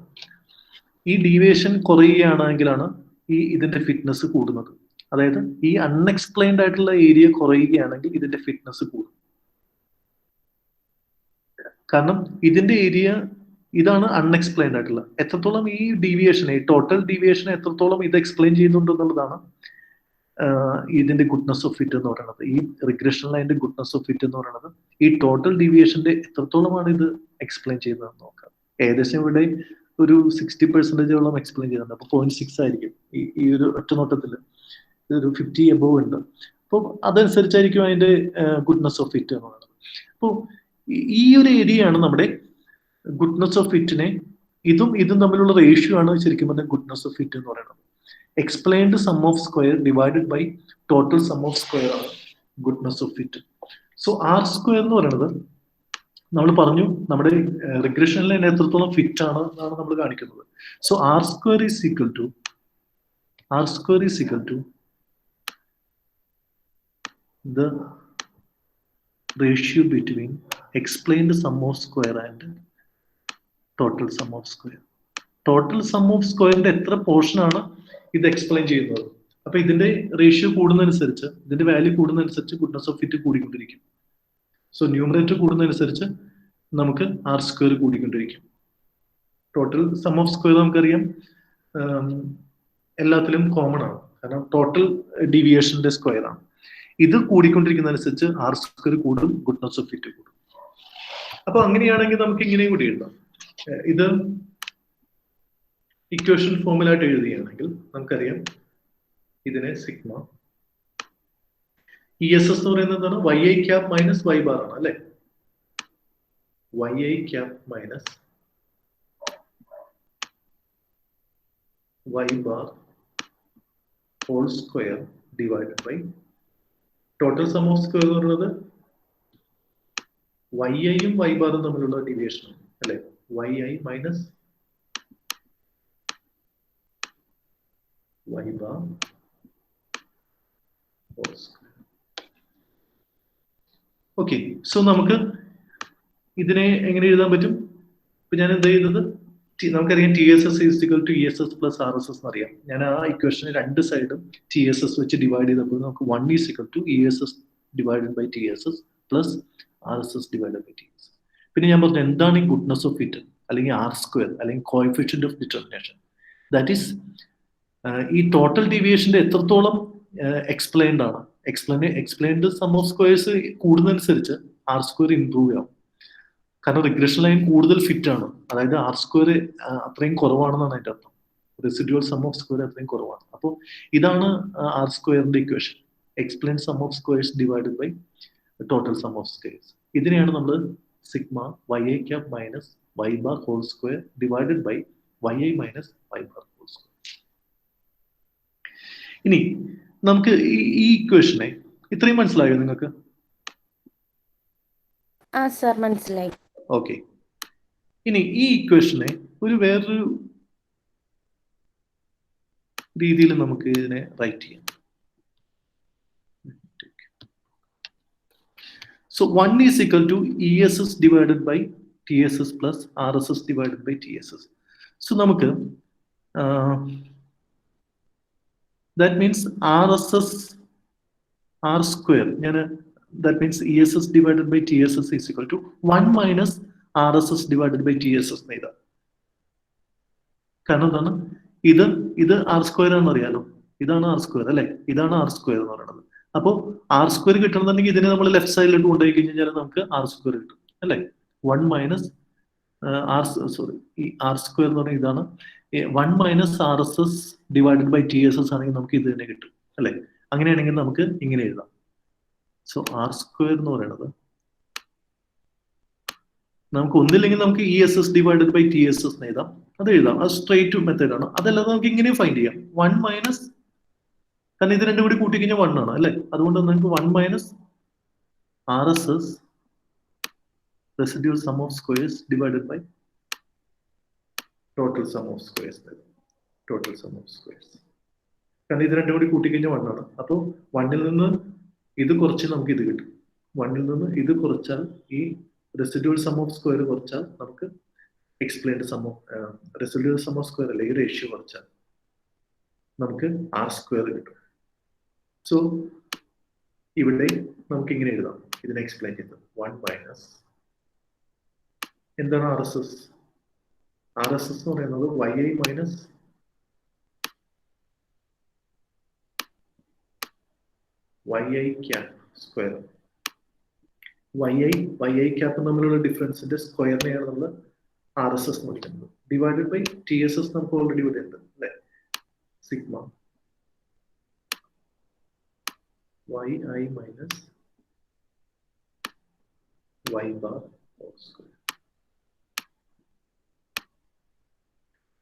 ഈ ഡീവിയേഷൻ കുറയുകയാണെങ്കിലാണ് ഇതിന്റെ ഫിറ്റ്നസ് കൂടുന്നത്. അതായത് ഈ അൺഎക്സ്പ്ലെയിൻഡ് ആയിട്ടുള്ള ഏരിയ കുറയുകയാണെങ്കിൽ ഇതിന്റെ ഫിറ്റ്നസ് കൂടും. കാരണം ഇതിന്റെ ഏരിയ ഇതാണ് അൺഎക്സ്പ്ലെയിൻഡ് ആയിട്ടുള്ള, എത്രത്തോളം ഈ ഡീവിയേഷൻ, ഈ ടോട്ടൽ ഡീവിയേഷൻ എത്രത്തോളം ഇത് എക്സ്പ്ലെയിൻ ചെയ്യുന്നുണ്ടെന്നുള്ളതാണ് ഇതിന്റെ ഗുഡ്നെസ് ഓഫ് ഫിറ്റ് എന്ന് പറയുന്നത്. ഈ റിഗ്രഷൻ ലൈനിന്റെ ഗുഡ്നെസ് ഓഫ് ഫിറ്റ് എന്ന് പറയുന്നത് ഈ ടോട്ടൽ ഡീവിയേഷന്റെ എത്രത്തോളമാണ് ഇത് എക്സ്പ്ലെയിൻ ചെയ്യുന്നതെന്ന് നോക്കാം. ഏകദേശം ഇവിടെ ഒരു 60% എക്സ്പ്ലെയിൻ ചെയ്യുന്നുണ്ട്. അപ്പൊ 0.6 ആയിരിക്കും ഈ ഒരു ഒറ്റ നോട്ടത്തിൽ, ഒരു 50 എബോവ് ഉണ്ട്. അപ്പോൾ അതനുസരിച്ചായിരിക്കും അതിന്റെ ഗുഡ്നെസ് ഓഫ് ഫിറ്റ് എന്ന് പറയുന്നത്. അപ്പോൾ ഈ ഒരു ഏരിയ ആണ് നമ്മുടെ ഗുഡ്നെസ് ഓഫ് ഫിറ്റിനെ, ഇതും തമ്മിലുള്ള റേഷ്യോ ആണ് ശരിക്കും പറഞ്ഞാൽ ഗുഡ്നെസ് ഓഫ് ഫിറ്റ് എന്ന് പറയുന്നത്. Explained sum of square divided by total sum of square ആണ് goodness of fit. So R square എന്ന് പറയുന്നത് നമ്മൾ പറഞ്ഞു നമ്മുടെ റിഗ്രഷൻ ലൈൻ എത്രത്തോളം ഫിറ്റ് ആണ് എന്നാണ് നമ്മൾ കാണിക്കുന്നത്. So R square is equal to the ratio between explained sum of square and total sum of square. Total sum of square എത്ര പോർഷൻ ആണ് ഇത് എക്സ്പ്ലെയിൻ ചെയ്യുന്നത്. അപ്പൊ ഇതിന്റെ റേഷ്യോ കൂടുന്നതനുസരിച്ച്, ഇതിന്റെ വാല്യൂ കൂടുന്നതനുസരിച്ച് ഗുഡ്നെസ് ഓഫ് ഫിറ്റ് കൂടിക്കൊണ്ടിരിക്കും. സോ ന്യൂമറേറ്റർ കൂടുന്നതനുസരിച്ച് നമുക്ക് ആർ സ്ക്വയർ കൂടിക്കൊണ്ടിരിക്കും. ടോട്ടൽ സം ഓഫ് സ്ക്വയർ നമുക്കറിയാം എല്ലാത്തിലും കോമൺ ആണ്, കാരണം ടോട്ടൽ ഡീവിയേഷന്റെ സ്ക്വയർ ആണ്. ഇത് കൂടിക്കൊണ്ടിരിക്കുന്നതനുസരിച്ച് ആർ സ്ക്വയർ കൂടും, ഗുഡ്നെസ് ഓഫ് ഫിറ്റ് കൂടും. അപ്പൊ അങ്ങനെയാണെങ്കിൽ നമുക്ക് ഇങ്ങനെയും കൂടി എഴുതാം. ഇത് ഇക്വേഷൻ ഫോമിലായിട്ട് എഴുതുകയാണെങ്കിൽ നമുക്കറിയാം ഇതിനെ സിഗ്മ ഇ എസ് എസ് എന്ന് പറയുന്നത് എന്താണ്? Y i cap minus y bar ആണ് അല്ലെ? Y i cap minus y bar whole square divided by total sum of square എന്ന് പറയുന്നത് വൈ ഐയും വൈ ബാറും തമ്മിലുള്ള ഡീവിയേഷൻ ആണ് അല്ലെ? Y i minus y bar whole square. Okay, so നമുക്ക് ഇതിനെ എങ്ങനെ എഴുതാൻ പറ്റും? ഇപ്പൊ ഞാൻ എന്താ ചെയ്തത്, നമുക്കറിയാം T S S is equal to E S S plus R S S എന്നറിയാം. ഞാൻ ആ ഇക്വേഷന് രണ്ട് സൈഡും ടി എസ് എസ് വെച്ച് ഡിവൈഡ് ചെയ്തപ്പോൾ നമുക്ക് 1 is equal to E S S divided by T S S plus R S S divided by T S S. പിന്നെ ഞാൻ പറഞ്ഞു എന്താണ് ഈ ഗുഡ്നെസ് ഓഫ് ഫിറ്റ് അല്ലെങ്കിൽ ആർ സ്ക്വയർ അല്ലെങ്കിൽ coefficient of determination. That is ഈ ടോട്ടൽ ഡീവിയേഷന്റെ എത്രത്തോളം explained ആണ്. എക്സ്പ്ലെയിൻഡ് സം ഓഫ് സ്ക്വയേഴ്സ് കൂടുന്നതനുസരിച്ച് ആർ സ്ക്വയർ ഇംപ്രൂവ് ആവും. കാരണം റിഗ്രഷൻ ലൈൻ കൂടുതൽ ഫിറ്റ് ആണ്, അതായത് ആർ സ്ക്വയർ അത്രയും കുറവാണെന്നാണ് അതിന്റെ അർത്ഥം. റെസിഡ്യൂവൽ സം ഓഫ് സ്ക്വയർ അത്രയും കുറവാണ്. അപ്പോൾ ഇതാണ് ആർ സ്ക്വയറിന്റെ equation, explain sum of squares divided by total sum of squares. ഇതിനെയാണ് നമ്മൾ sigma y i cap minus y bar whole square divided by y i minus y bar whole square. ഇനി നമുക്ക് ഈ ഇക്വേഷനെ ഇത്രയും മനസ്സിലായോ നിങ്ങൾക്ക്? മനസ്സിലായി. ഓക്കെ, ഇനി ഈ ഇക്വേഷനെ ഒരു വേറൊരു രീതിയിൽ നമുക്ക് ഇതിനെ റൈറ്റ് ചെയ്യാം. So 1 is equal to E S S divided by T S S plus R S S divided by T S S. So നമുക്ക് that means R S S R square, ഞാൻ that means ESS divided by TSS is equal to 1 minus RSS divided by TSS എന്ന് എഴുതാം. കാരണം എന്താണ്, ഇത് R square ആണെന്ന് അറിയാലോ, ഇതാണ് ആർ സ്ക്വയർ അല്ലെ? ഇതാണ് ആർ സ്ക്വയർ എന്ന് പറയുന്നത്. അപ്പോൾ ആർ സ്ക്വയർ കിട്ടണമെന്നുണ്ടെങ്കിൽ ഇതിനെ നമ്മൾ ലെഫ്റ്റ് സൈഡിലോട്ട് കൊണ്ടുപോയി കഴിഞ്ഞാൽ നമുക്ക് ആർ സ്ക്വയർ കിട്ടും അല്ലെ? 1 മൈനസ് ഈ ആർ സ്ക്വയർ എന്ന് പറഞ്ഞാൽ ഇതാണ്. 1 minus R S S divided by T S S ആണെങ്കിൽ നമുക്ക് ഇത് തന്നെ കിട്ടും അല്ലെ? അങ്ങനെയാണെങ്കിൽ നമുക്ക് ഇങ്ങനെ എഴുതാം. സോ ആർ സ്ക്വയർ എന്ന് പറയുന്നത് നമുക്ക് ഒന്നില്ലെങ്കിൽ നമുക്ക് ESS ഡിവൈഡഡ് ബൈ TSS എഴുതാം, അത് എഴുതാം, അത് സ്ട്രേറ്റ് മെത്തേഡ് ആണ്. അതല്ലാതെ നമുക്ക് ഇങ്ങനെയും ഫൈൻഡ് ചെയ്യാം, 1 മൈനസ്, കാരണം ഇത് രണ്ടും കൂടി കൂട്ടിക്കഴിഞ്ഞാൽ 1 ആണ് അല്ലെ, അതുകൊണ്ട് നമുക്ക് 1 minus RSS residual sum of squares divided by total sum of squares. Total sum of squares. കാരണം ഇത് രണ്ടും കൂടി കൂട്ടിക്കഴിഞ്ഞാൽ 1 ആണ്. അപ്പോൾ 1ൽ നിന്ന് ഇത് കുറച്ച് നമുക്ക് ഇത് കിട്ടും. 1ൽ നിന്ന് ഇത് കുറച്ചാൽ, ഈ റെസിഡ്യൂവൽ സം ഓഫ് സ്ക്വയർ കുറച്ചാൽ നമുക്ക് explained sum of residual sum of square അല്ലെ, ഈ റേഷ്യോ കുറച്ചാൽ നമുക്ക് R² കിട്ടും. സോ ഇവിടെ നമുക്ക് ഇങ്ങനെ എഴുതാം, ഇതിനെ എക്സ്പ്ലെയിൻ ചെയ്തത് 1 മൈനസ് എന്താണ് RSS? RSS എന്ന് പറയുന്നത് yi minus yi cap square. yi cap തമ്മിലുള്ള ഡിഫറൻസിന്റെ സ്ക്വയറിനെയാണ് നമ്മൾ RSS എന്ന് വിളിക്കുന്നത്. ഡിവൈഡഡ് ബൈ TSS നമുക്ക് ഓൾറെഡി ഇവിടെ ഉണ്ട് അല്ലെ, sigma yi minus y bar whole square.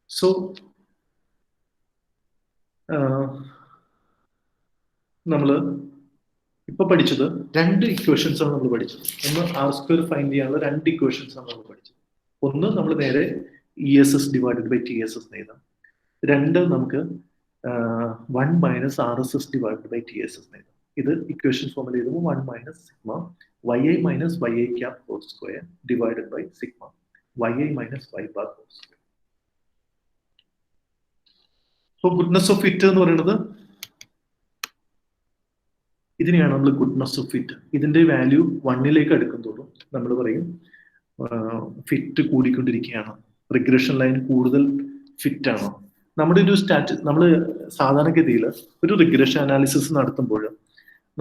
So നമ്മൾ ഇപ്പൊ പഠിച്ചത് രണ്ട് ഇക്വേഷൻസ് ആണ് നമ്മൾ പഠിച്ചത്. ഒന്ന് R² ഫൈൻഡ് ചെയ്യാനുള്ള രണ്ട് ഇക്വേഷൻസ് ആണ് നമ്മൾ പഠിച്ചത്. ഒന്ന് നമ്മൾ നേരെ ESS ഡിവൈഡഡ് ബൈ TSS എഴുതാം. രണ്ട് നമുക്ക് 1 minus RSS divided by TSS എഴുതാം. ഇത് ഇക്വേഷൻ ഫോമിൽ എഴുതുമ്പോൾ 1 minus sigma yi minus yi cap whole square divided by sigma yi minus y bar whole square. So goodness of fit എന്ന് പറയുന്നത് ഇതിനെയാണ് നമ്മൾ ഗുഡ്നെസ് ഓഫ് ഫിറ്റ്. ഇതിന്റെ വാല്യൂ 1ലേക്ക് അടുക്കുന്തോറും നമ്മൾ പറയും ഫിറ്റ് കൂടിക്കൊണ്ടിരിക്കുകയാണ്, റിഗ്രഷൻ ലൈൻ കൂടുതൽ ഫിറ്റ് ആണ്. നമ്മുടെ ഒരു നമ്മൾ സാധാരണഗതിയിൽ ഒരു റിഗ്രഷൻ അനാലിസിസ് നടത്തുമ്പോൾ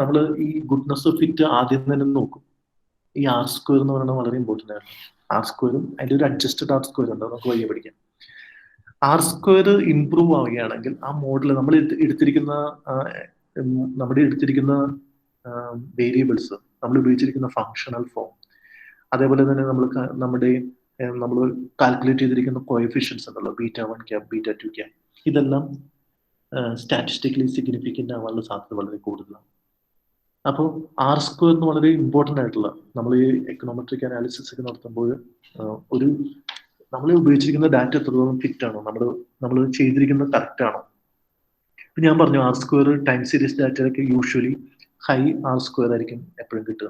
നമ്മൾ ഈ ഗുഡ്നെസ് ഓഫ് ഫിറ്റ് ആദ്യം തന്നെ നോക്കും. ഈ R² എന്ന് പറയുന്നത് വളരെ ഇമ്പോർട്ടൻ്റ് ആണ്. R² അതിന്റെ ഒരു അഡ്ജസ്റ്റഡ് R² ഉണ്ട്, നമുക്ക് വയ്യ പഠിക്കാം. R² ഇംപ്രൂവ് ആവുകയാണെങ്കിൽ ആ മോഡൽ നമ്മൾ എടുത്തിരിക്കുന്ന വേരിയബിൾസ്, നമ്മൾ ഉപയോഗിച്ചിരിക്കുന്ന ഫങ്ഷണൽ ഫോം, അതേപോലെ തന്നെ നമ്മൾ കാൽക്കുലേറ്റ് ചെയ്തിരിക്കുന്ന കോഎഫിഷ്യൻസ് ഉണ്ടല്ലോ, β1 ക്യാപ് β2 ക്യാപ്, ഇതെല്ലാം സ്റ്റാറ്റിസ്റ്റിക്കലി സിഗ്നിഫിക്കൻ്റ് ആവാനുള്ള സാധ്യത വളരെ കൂടുതലാണ്. അപ്പോൾ R² എന്ന് വളരെ ഇമ്പോർട്ടൻ്റ് ആയിട്ടുള്ള, നമ്മൾ ഈ എക്കണോമെട്രിക് അനാലിസിസ് ഒക്കെ നടത്തുമ്പോൾ നമ്മൾ ഉപയോഗിച്ചിരിക്കുന്ന ഡാറ്റ എത്രത്തോളം ഫിറ്റ് ആണോ, നമ്മൾ ചെയ്തിരിക്കുന്നത് കറക്റ്റ് ആണോ. ഇപ്പൊ ഞാൻ പറഞ്ഞു R² ടൈം സീരീസ് ഡാറ്റയിലൊക്കെ യൂഷ്വലി ഹൈ R² ആയിരിക്കും എപ്പോഴും കിട്ടുക.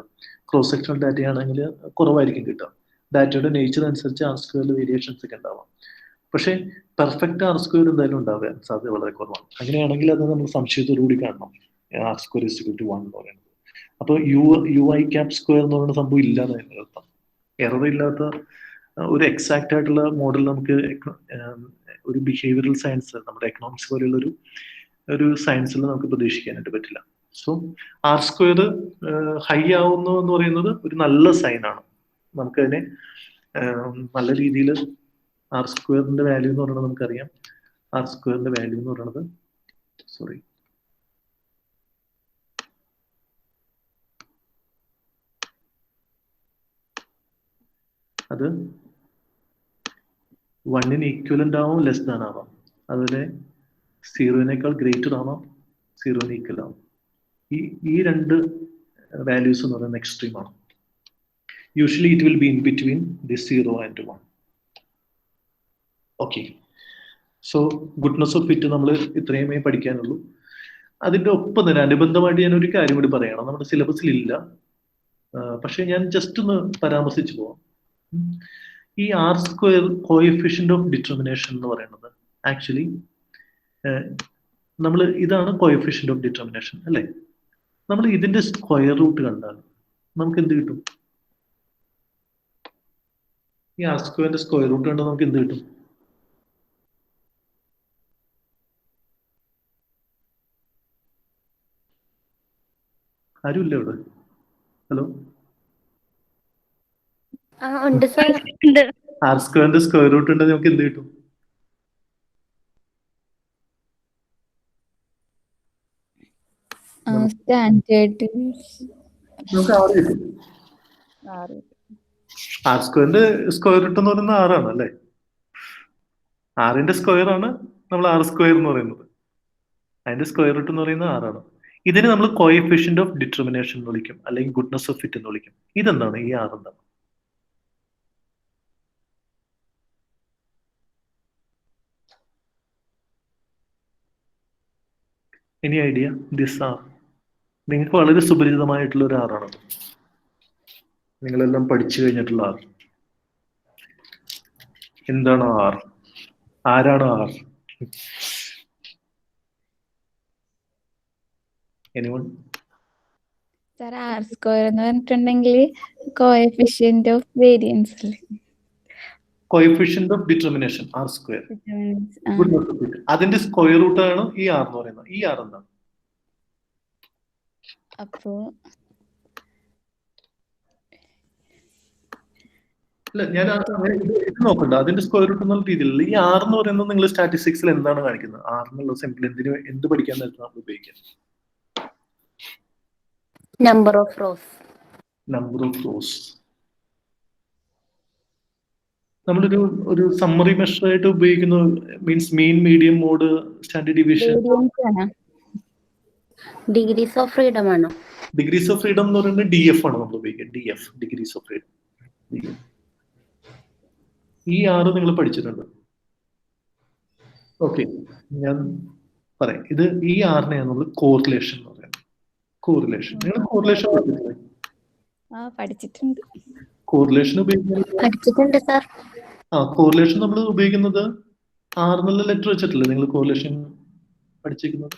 ക്രോസ് സെക്ഷണൽ ഡാറ്റ ആണെങ്കിൽ കുറവായിരിക്കും കിട്ടുക. ഡാറ്റയുടെ നേച്ചർ അനുസരിച്ച് R² വേരിയേഷൻസ് ഒക്കെ ഉണ്ടാവാം. പക്ഷേ പെർഫെക്റ്റ് R² എന്തായാലും ഉണ്ടാവാൻ സാധ്യത വളരെ കുറവാണ്. അങ്ങനെയാണെങ്കിൽ അത് നമ്മൾ സംശയത്തോടുകൂടി കാണണം, R² = 1 എന്ന് പറയുന്നത്. അപ്പോൾ ui ക്യാപ് സ്ക്വയർ എന്ന് പറയുന്ന സംഭവം ഇല്ലാന്ന് അർത്ഥം. എറർ ഇല്ലാത്ത ഒരു എക്സാക്റ്റ് ആയിട്ടുള്ള മോഡൽ നമുക്ക് ഒരു ബിഹേവിയറൽ സയൻസ്, നമ്മുടെ എക്കണോമിക്സ് പോലെയുള്ള ഒരു സയൻസിൽ നമുക്ക് പ്രതീക്ഷിക്കാനായിട്ട് പറ്റില്ല. സോ R² ഹൈ ആവുന്നു എന്ന് പറയുന്നത് ഒരു നല്ല സൈനാണ്. നമുക്കതിനെ നല്ല രീതിയിൽ R² വാല്യൂ എന്ന് പറയുന്നത് നമുക്കറിയാം. R² വാല്യൂ എന്ന് പറയുന്നത് അത് 1ന് ഈക്വലന്റ് ആവാം, ലെസ് ദാൻ ആവാം, അതുപോലെ 0നേക്കാൾ ഗ്രേറ്റർ ആവാം, 0ന് ഈക്വൽ ആവാം. ഈ രണ്ട് വാല്യൂസ് എന്ന് പറയുന്നത് എക്സ്ട്രീം ആണ്. Usually it will be in between the 0 and 1. Okay, so goodness of fit നമ്മൾ ഇത്രയുമേ പഠിക്കാനുള്ളൂ. അതിന്റെ ഒപ്പം തന്നെ അനുബന്ധമായിട്ട് ഞാൻ ഒരു കാര്യം കൂടി പറയണം, നമ്മുടെ സിലബസിൽ ഇല്ല, പക്ഷെ ഞാൻ ജസ്റ്റ് ഒന്ന് പരാമർശിച്ചു പോവാം. ഈ R² കോഎഫിഷ്യന്റ് ഓഫ് ഡിറ്റർമിനേഷൻ എന്ന് പറയുന്നത് ആക്ച്വലി ഇതാണ് കോഎഫിഷ്യന്റ് ഓഫ് ഡിറ്റർമിനേഷൻ അല്ലെ. നമ്മൾ ഇതിന്റെ സ്ക്വയർ റൂട്ട് കണ്ടാൽ നമുക്ക് എന്ത് കിട്ടും? ഈ R² സ്ക്വയർ റൂട്ട് കണ്ടാൽ നമുക്ക് എന്ത് കിട്ടും? ആരുമില്ല ഇവിടെ? ഹലോ, R² സ്ക്വയർ റൂട്ട് ഉണ്ടെങ്കിൽ നമുക്ക് എന്ത് കിട്ടും? നമുക്ക് 6 കിട്ടും. ആർ സ്ക്വയറിന്റെ സ്ക്വയർ റൂട്ട് എന്ന് പറയുന്നത് 6 അല്ലേ? 6ന്റെ സ്ക്വയർ ആണ് നമ്മൾ ആർ സ്ക്വയർ എന്ന് പറയുന്നത്. അതിന്റെ സ്ക്വയർ റൂട്ട് എന്ന് പറയുന്നത് 6. ഇതിനെ നമ്മൾ കോഎഫിഷ്യന്റ് ഓഫ് ഡിറ്റർമിനേഷൻ എന്ന് വിളിക്കും, അല്ലെങ്കിൽ ഗുഡ്നസ് ഓഫ് ഫിറ്റ് എന്ന് വിളിക്കും. ഇതെന്താണ്? ഈ 6 എന്താണ്? Any idea? ദിസ് ആർ നിങ്ങൾക്ക് വളരെ സുപരിചിതമായിട്ടുള്ള ഒരു ആറാണ്. നിങ്ങളെല്ലാം പഠിച്ചു കഴിഞ്ഞിട്ടുള്ള ആർ. എന്താണ് ആർ? ആരാണ് R? Anyone? Sir, R square എന്ന് പറഞ്ഞിട്ടുണ്ടെങ്കിൽ കോഎഫിഷ്യന്റ് ഓഫ് വേരിയൻസ് അല്ലേ? Coefficient of determination R square. അതിന്റെ സ്ക്വയർ റൂട്ട് ആണ് ഈ ആർ എന്ന് പറയുന്നത്. ഈ ആർ എന്താണ്? അപ്പോ അല്ല, ഞാൻ ഇത് നോക്കണ്ട. അതിന്റെ സ്ക്വയർ റൂട്ട് എന്നുള്ള രീതിയിലല്ല. ഈ ആർ എന്ന് പറയുന്നത് നിങ്ങൾ സ്റ്റാറ്റിസ്റ്റിക്സിൽ എന്താണ് കാണിക്കുന്നത്? ആർ എന്നുള്ള സിമ്പിൾ എന്ത് പഠിക്കാൻ നേരത്തെ നമ്മൾ ഉപയോഗിക്കാം? Number of rows. Number of rows. നമ്മളൊരു സമ്മറി മെഷർ ആയിട്ട് ഉപയോഗിക്കുന്ന means mean, medium, mode, standard deviation. Degrees of freedom ആണോ? ഡിഗ്രീസ് ഓഫ് ഫ്രീഡം എന്ന് പറയുന്നത് DF ആണ് നമ്മൾ ഉപയോഗിക്കുക. DF, degrees of freedom. ഈ 6 നിങ്ങൾ പഠിച്ചിട്ടുണ്ട്. ഓക്കെ, ഞാൻ പറയാം. ഇത് ഈ 6നെയാണ് നമ്മൾ കോറിലേഷൻ എന്ന് പറയുന്നത്. കോറിലേഷൻ. നിങ്ങൾ കോറിലേഷൻ പഠിച്ചിട്ടുണ്ട്. കോറിലേഷൻ ഉപയോഗിക്കുന്നത് പഠിച്ചിട്ടുണ്ട് സാർ. കോറിലേഷൻ നമ്മൾ ഉപയോഗിക്കുന്നത് 6 എന്നുള്ള ലെറ്റർ വെച്ചിട്ടില്ലേ നിങ്ങൾ കോറിലേഷൻ പഠിച്ചിരിക്കുന്നത്?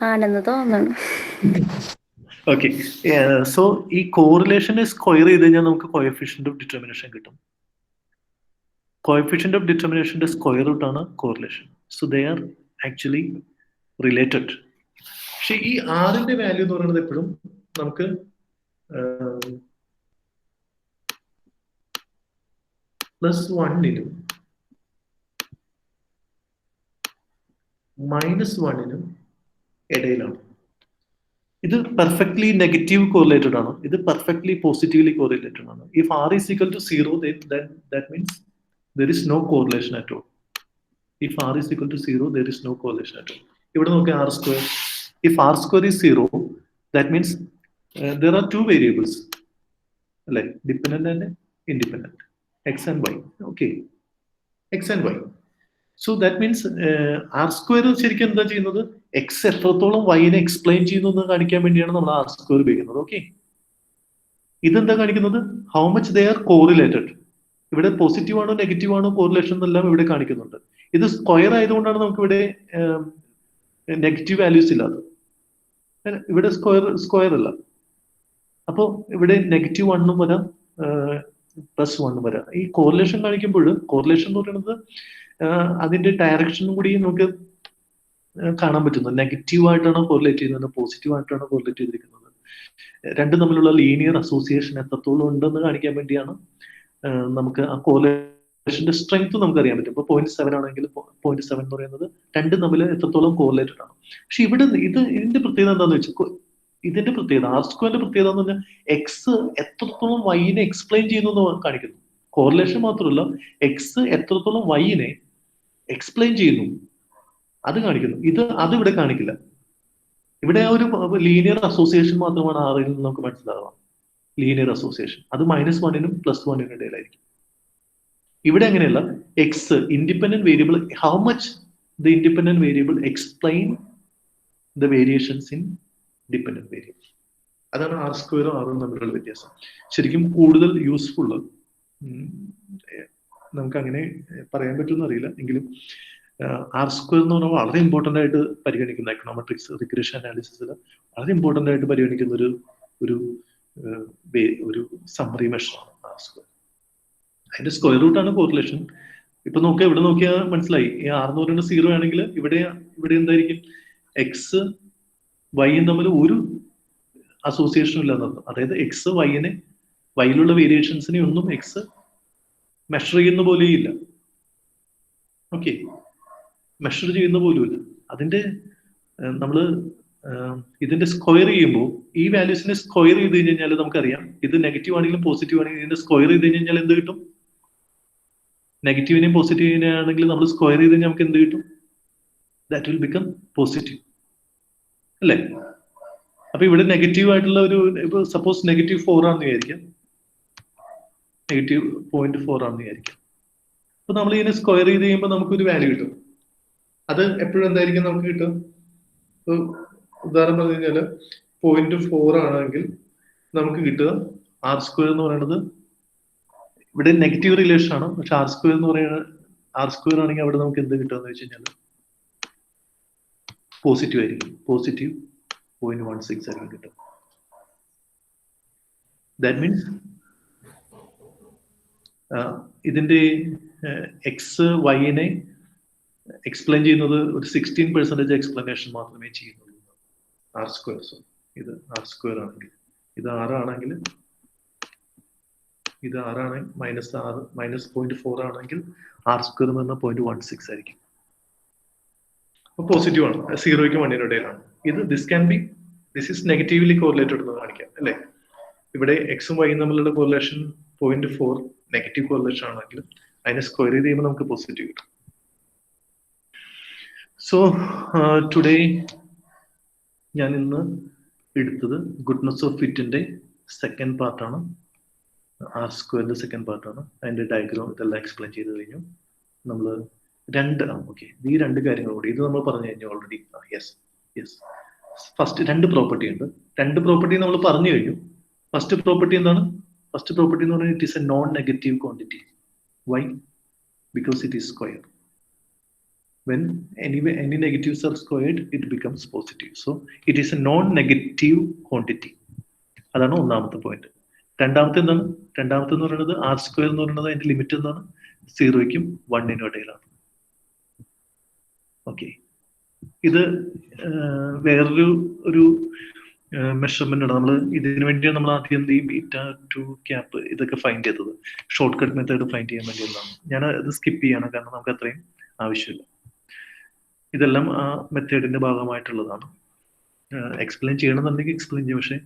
ആണെന്ന് തോന്നുന്നു. ഓക്കെ, സോ ഈ കോറിലേഷനെ സ്ക്വയർ ചെയ്ത് കഴിഞ്ഞാൽ നമുക്ക് കോഎഫിഷ്യന്റ് ഓഫ് ഡിറ്റർമിനേഷൻ കിട്ടും. കോഎഫിഷ്യന്റ് ഓഫ് ഡിറ്റർമിനേഷന്റെ സ്ക്വയർ റൂട്ട് ആണ് correlation. So they are actually related. പക്ഷെ ഈ 6ന്റെ വാല്യൂ എന്ന് പറയുന്നത് എപ്പോഴും നമുക്ക് +1നും -1നും ഇടയിലാണ്. ഇത് പെർഫെക്റ്റ്ലി നെഗറ്റീവ് കോറിലേറ്റഡ് ആണ്. ഇത് പെർഫെക്റ്റ്ലി പോസിറ്റീവ്ലി കോറിലേറ്റഡ് ആണ്. If r is equal to 0, then that means there is no correlation at all. If r is equal to 0, there is no correlation at all. ഇവിടെ നോക്കിയാൽ r square. If r square is 0, that means there are two variables, അല്ലെ? Dependent and independent, x and y. Okay, x and y. So that means R square ശരിക്കും എന്താ ചെയ്യുന്നത്? X എത്രത്തോളം വൈനെ explain ചെയ്യുന്നു എന്ന് കാണിക്കാൻ വേണ്ടിയാണ് നമ്മൾ ആർ സ്ക്വയർ ഉപയോഗിക്കുന്നത്. ഓക്കെ, ഇതെന്താ കാണിക്കുന്നത്? How much they are correlated. ഇവിടെ പോസിറ്റീവ് ആണോ നെഗറ്റീവ് ആണോ കോറിലേഷൻ എന്നെല്ലാം ഇവിടെ കാണിക്കുന്നുണ്ട്. ഇത് സ്ക്വയർ ആയതുകൊണ്ടാണ് നമുക്ക് ഇവിടെ നെഗറ്റീവ് വാല്യൂസ് ഇല്ലാതെ. ഇവിടെ സ്ക്വയർ അല്ല. അപ്പോൾ ഇവിടെ -1 വരാം, +1 വരാം. ഈ കോറിലേഷൻ കാണിക്കുമ്പോൾ കോറിലേഷൻ എന്ന് പറയുന്നത് അതിന്റെ ഡയറക്ഷനും കൂടി നമുക്ക് കാണാൻ പറ്റുന്നു. നെഗറ്റീവ് ആയിട്ടാണോ കോറിലേറ്റ് ചെയ്യുന്നത്, പോസിറ്റീവ് ആയിട്ടാണോ കോറിലേറ്റ് ചെയ്തിരിക്കുന്നത്, രണ്ടും തമ്മിലുള്ള ലീനിയർ അസോസിയേഷൻ എത്രത്തോളം ഉണ്ടെന്ന് കാണിക്കാൻ വേണ്ടിയാണ് നമുക്ക് ആ കോറിലേഷന്റെ സ്ട്രെങ്ത് നമുക്ക് അറിയാൻ പറ്റും. ഇപ്പോൾ 0.7 ആണെങ്കിൽ 0.7 എന്ന് പറയുന്നത് രണ്ടും തമ്മിൽ എത്രത്തോളം കോറിലേറ്റഡ് ആണ്. പക്ഷെ ഇവിടെ ഇതിന്റെ പ്രത്യേകത എന്താണെന്ന് വെച്ചാൽ, ഇതിന്റെ പ്രത്യേകത ആർ സ്ക്വയറിന്റെ പ്രത്യേകത എന്ന് പറഞ്ഞാൽ എക്സ് എത്രത്തോളം വൈനെ എക്സ്പ്ലെയിൻ ചെയ്യുന്നു എന്ന് കാണിക്കുന്നു. കോറിലേഷൻ മാത്രമല്ല, എക്സ് എത്രത്തോളം വൈനെ എക്സ്പ്ലെയിൻ ചെയ്യുന്നു അത് കാണിക്കുന്നു. അതിവിടെ കാണിക്കില്ല. ഇവിടെ ഒരു ലീനിയർ അസോസിയേഷൻ മാത്രമാണ് ആറിൽ നിന്ന് നമുക്ക് മനസ്സിലാവുക. ലീനിയർ അസോസിയേഷൻ അത് -1നും +1നും ഇടയിലായിരിക്കും. ഇവിടെ അങ്ങനെയല്ല. X independent variable, how much the independent variable explain the variations in dependent variable. അതാണ് ആർ സ്ക്വയറും ആറും തമ്മിലുള്ള വ്യത്യാസം. ശരിക്കും കൂടുതൽ യൂസ്ഫുൾ, നമുക്ക് അങ്ങനെ പറയാൻ പറ്റുമെന്ന് അറിയില്ല, എങ്കിലും ആർ സ്ക്വയർ എന്ന് പറഞ്ഞാൽ വളരെ ഇമ്പോർട്ടന്റ് ആയിട്ട് പരിഗണിക്കുന്ന എക്കണോമെട്രിക്സ് റിഗ്രഷൻ അനാലിസിസിൽ വളരെ ഇമ്പോർട്ടന്റ് ആയിട്ട് പരിഗണിക്കുന്ന ഒരു സമ്മറി മെഷറാണ് ആർ സ്ക്വയർ. അതിന്റെ സ്ക്വയർ റൂട്ട് ആണ് കോറിലേഷൻ. ഇപ്പൊ നോക്കിയാൽ ഇവിടെ നോക്കിയാൽ മനസ്സിലായി. ഈ ആർ എന്ന് പറയുന്നത് 0 ആണെങ്കിൽ ഇവിടെ എന്തായിരിക്കും? എക്സ് വൈയും തമ്മിൽ ഒരു അസോസിയേഷനും ഇല്ലാന്നർത്ഥം. അതായത് എക്സ് വൈയിലുള്ള വേരിയേഷൻസിനെ ഒന്നും എക്സ് മെഷർ ചെയ്യുന്ന പോലെയില്ല. ഓക്കെ, മെഷർ ചെയ്യുന്ന പോലുമില്ല. അതിന്റെ നമ്മള് ഇതിന്റെ സ്ക്വയർ ചെയ്യുമ്പോൾ ഈ വാല്യൂസിനെ സ്ക്വയർ ചെയ്ത് കഴിഞ്ഞാൽ നമുക്കറിയാം ഇത് നെഗറ്റീവ് ആണെങ്കിലും പോസിറ്റീവ് ആണെങ്കിലും ഇതിന്റെ സ്ക്വയർ ചെയ്ത് കഴിഞ്ഞാൽ എന്ത് കിട്ടും? നെഗറ്റീവിനെയും പോസിറ്റീവിനെ ആണെങ്കിൽ നമ്മൾ സ്ക്വയർ ചെയ്ത് കഴിഞ്ഞാൽ നമുക്ക് എന്ത് കിട്ടും? ദാറ്റ് വിൽ ബിക്കം പോസിറ്റീവ് അല്ലേ? അപ്പൊ ഇവിടെ നെഗറ്റീവ് ആയിട്ടുള്ള ഒരു ഇപ്പൊ സപ്പോസ് -4 ആണെന്ന് വിചാരിക്കാം, -0.4 ആണെന്ന് വിചാരിക്കാം. അപ്പൊ നമ്മൾ ഇതിനെ സ്ക്വയർ ചെയ്ത് കഴിയുമ്പോൾ നമുക്കൊരു വാല്യൂ കിട്ടും. അത് എപ്പോഴും എന്തായിരിക്കും നമുക്ക് കിട്ടും? ഇപ്പൊ ഉദാഹരണം പറഞ്ഞു കഴിഞ്ഞാല് 0.4 ആണെങ്കിൽ നമുക്ക് കിട്ടുക r² എന്ന് പറയുന്നത് ഇവിടെ നെഗറ്റീവ് റിലേഷൻ ആണ്. പക്ഷെ r² എന്ന് പറയുന്നത് r² ആണെങ്കിൽ അവിടെ നമുക്ക് എന്ത് കിട്ടുമെന്ന് വെച്ച് കഴിഞ്ഞാൽ പോസിറ്റീവ് ആയിരിക്കും. പോസിറ്റീവ് 0.16 ആയിരിക്കും കിട്ടും. ദാറ്റ് മീൻസ് ഇതിന്റെ എക്സ് വൈനെ എക്സ്പ്ലെയിൻ ചെയ്യുന്നത് ഒരു 16% എക്സ്പ്ലനേഷൻ മാത്രമേ ചെയ്യുന്നുള്ളൂ. r². സോ ഇത് r² ആണെങ്കിൽ ഇത് 6 ആണെങ്കിൽ ഇത് 6 ആണ്, -0.4 ആണെങ്കിൽ r² എന്ന് പറഞ്ഞാൽ 0.16 ആയിരിക്കും. അപ്പൊ പോസിറ്റീവ് ആണ്, 0ക്കും 1നും ഇടയിലാണ്. ഇത് ദിസ് ഈസ് നെഗറ്റീവ്ലി കോറിലേറ്റഡ് എന്ന് കാണിക്കാം അല്ലെ? ഇവിടെ എക്സും വൈയും തമ്മിലുള്ള കോറിലേഷൻ 0.4 നെഗറ്റീവ് കോറിലേഷൻ ആണെങ്കിൽ അതിനെ സ്ക്വയർ ചെയ്ത് ചെയ്യുമ്പോൾ നമുക്ക് പോസിറ്റീവ് കിട്ടും. സോ ടുഡേ ഞാൻ ഇന്ന് എടുത്തത് ഗുഡ്നെസ് ഓഫ് ഫിറ്റിന്റെ സെക്കൻഡ് പാർട്ടാണ്. r² സെക്കൻഡ് പാർട്ടാണ്. അതിന്റെ ഡയഗ്രാം ഇതെല്ലാം എക്സ്പ്ലെയിൻ ചെയ്ത് കഴിഞ്ഞു. നമ്മൾ ഈ രണ്ട് കാര്യങ്ങൾ കൂടി ഇത് നമ്മൾ പറഞ്ഞു കഴിഞ്ഞു ഓൾറെഡി. യെസ് ഫസ്റ്റ് 2 പ്രോപ്പർട്ടി ഉണ്ട്. 2 പ്രോപ്പർട്ടി നമ്മൾ പറഞ്ഞു കഴിഞ്ഞു. ഫസ്റ്റ് പ്രോപ്പർട്ടി എന്താണ്? ഫസ്റ്റ് പ്രോപ്പർട്ടി എന്ന് പറയുന്നത് it is a non negative quantity. Why? Because it is square. When any negatives are squared, it becomes positive. So it is a non-negative quantity. അതാണ് ഒന്നാമത്തെ point. രണ്ടാമത്തെ എന്താണ്? രണ്ടാമത്തെ എന്ന് പറയുന്നത് r² എന്ന് പറയുന്നത് അതിന്റെ ലിമിറ്റ് എന്താണ്? 0ക്കും 1നും ഇടയിലാണ്. ഓക്കെ, ഇത് വേറൊരു മെഷർമെന്റ് ആണ്. നമ്മൾ ഇതിനു വേണ്ടിയാണ് നമ്മൾ ആദ്യം ഈ β2 ക്യാപ്പ് ഇതൊക്കെ ഫൈൻഡ് ചെയ്തത്. ഷോർട്ട് കട്ട് മെത്തേഡ് ഫൈൻഡ് ചെയ്യാൻ വേണ്ടിയുള്ളതാണ്. ഞാൻ അത് സ്കിപ്പ് ചെയ്യണം, കാരണം നമുക്ക് അത്രയും ആവശ്യമില്ല. ഇതെല്ലാം ആ മെത്തേഡിന്റെ ഭാഗമായിട്ടുള്ളതാണ്. എക്സ്പ്ലെയിൻ ചെയ്യണമെന്നുണ്ടെങ്കിൽ എക്സ്പ്ലെയിൻ ചെയ്യും, പക്ഷെ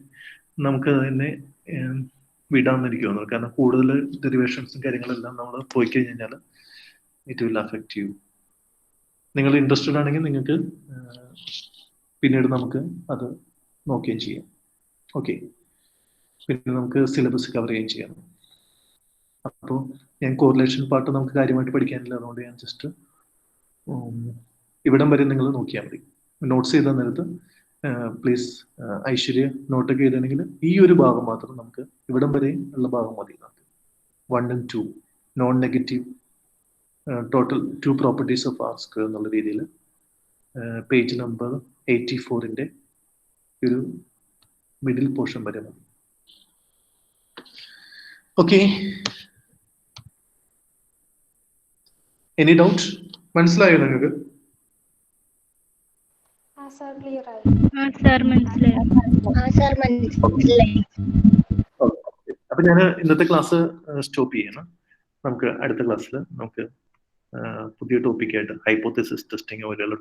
നമുക്ക് അതിനെ വിടാമെന്ന് തോന്നുന്നു. കാരണം കൂടുതൽ ഡെറിവേഷൻസും കാര്യങ്ങളെല്ലാം നമ്മൾ പോയി കഴിഞ്ഞാൽ ഇറ്റ് വിൽ അഫക്റ്റ് യു. നിങ്ങൾ ഇൻട്രസ്റ്റഡ് ആണെങ്കിൽ നിങ്ങൾക്ക് പിന്നീട് നമുക്ക് അത് നോക്കുകയും ചെയ്യാം. ഓക്കെ, പിന്നെ നമുക്ക് സിലബസ് കവർ ചെയ്യുകയും ചെയ്യാം. അപ്പോൾ ഞാൻ കോറിലേഷൻ പാർട്ട് നമുക്ക് കാര്യമായിട്ട് പഠിക്കാനില്ല, അതുകൊണ്ട് ഞാൻ ജസ്റ്റ് ഇവിടം വരെ നിങ്ങൾ നോക്കിയാൽ മതി. നോട്ട്സ് ചെയ്ത നേരത്ത് പ്ലീസ് ഐശ്വര്യ നോട്ടൊക്കെ ചെയ്തിട്ടുണ്ടെങ്കിൽ ഈ ഒരു ഭാഗം മാത്രം നമുക്ക് ഇവിടം വരെ ഉള്ള ഭാഗം മതി. 1 and 2 non negative total 2 properties of r² എന്നുള്ള രീതിയിൽ പേജ് നമ്പർ 84ന്റെ ഒരു മിഡിൽ പോർഷൻ വരെ മതി. Okay, any doubt? മനസ്സിലായോ നിങ്ങൾക്ക്? അപ്പൊ ഞാൻ ഇന്നത്തെ ക്ലാസ് സ്റ്റോപ്പ് ചെയ്യണം. നമുക്ക് അടുത്ത ക്ലാസ്സിൽ നമുക്ക് പുതിയ ടോപ്പിക്കായിട്ട് ഹൈപ്പോതെസിസ് ടെസ്റ്റിംഗ് പോലെയുള്ള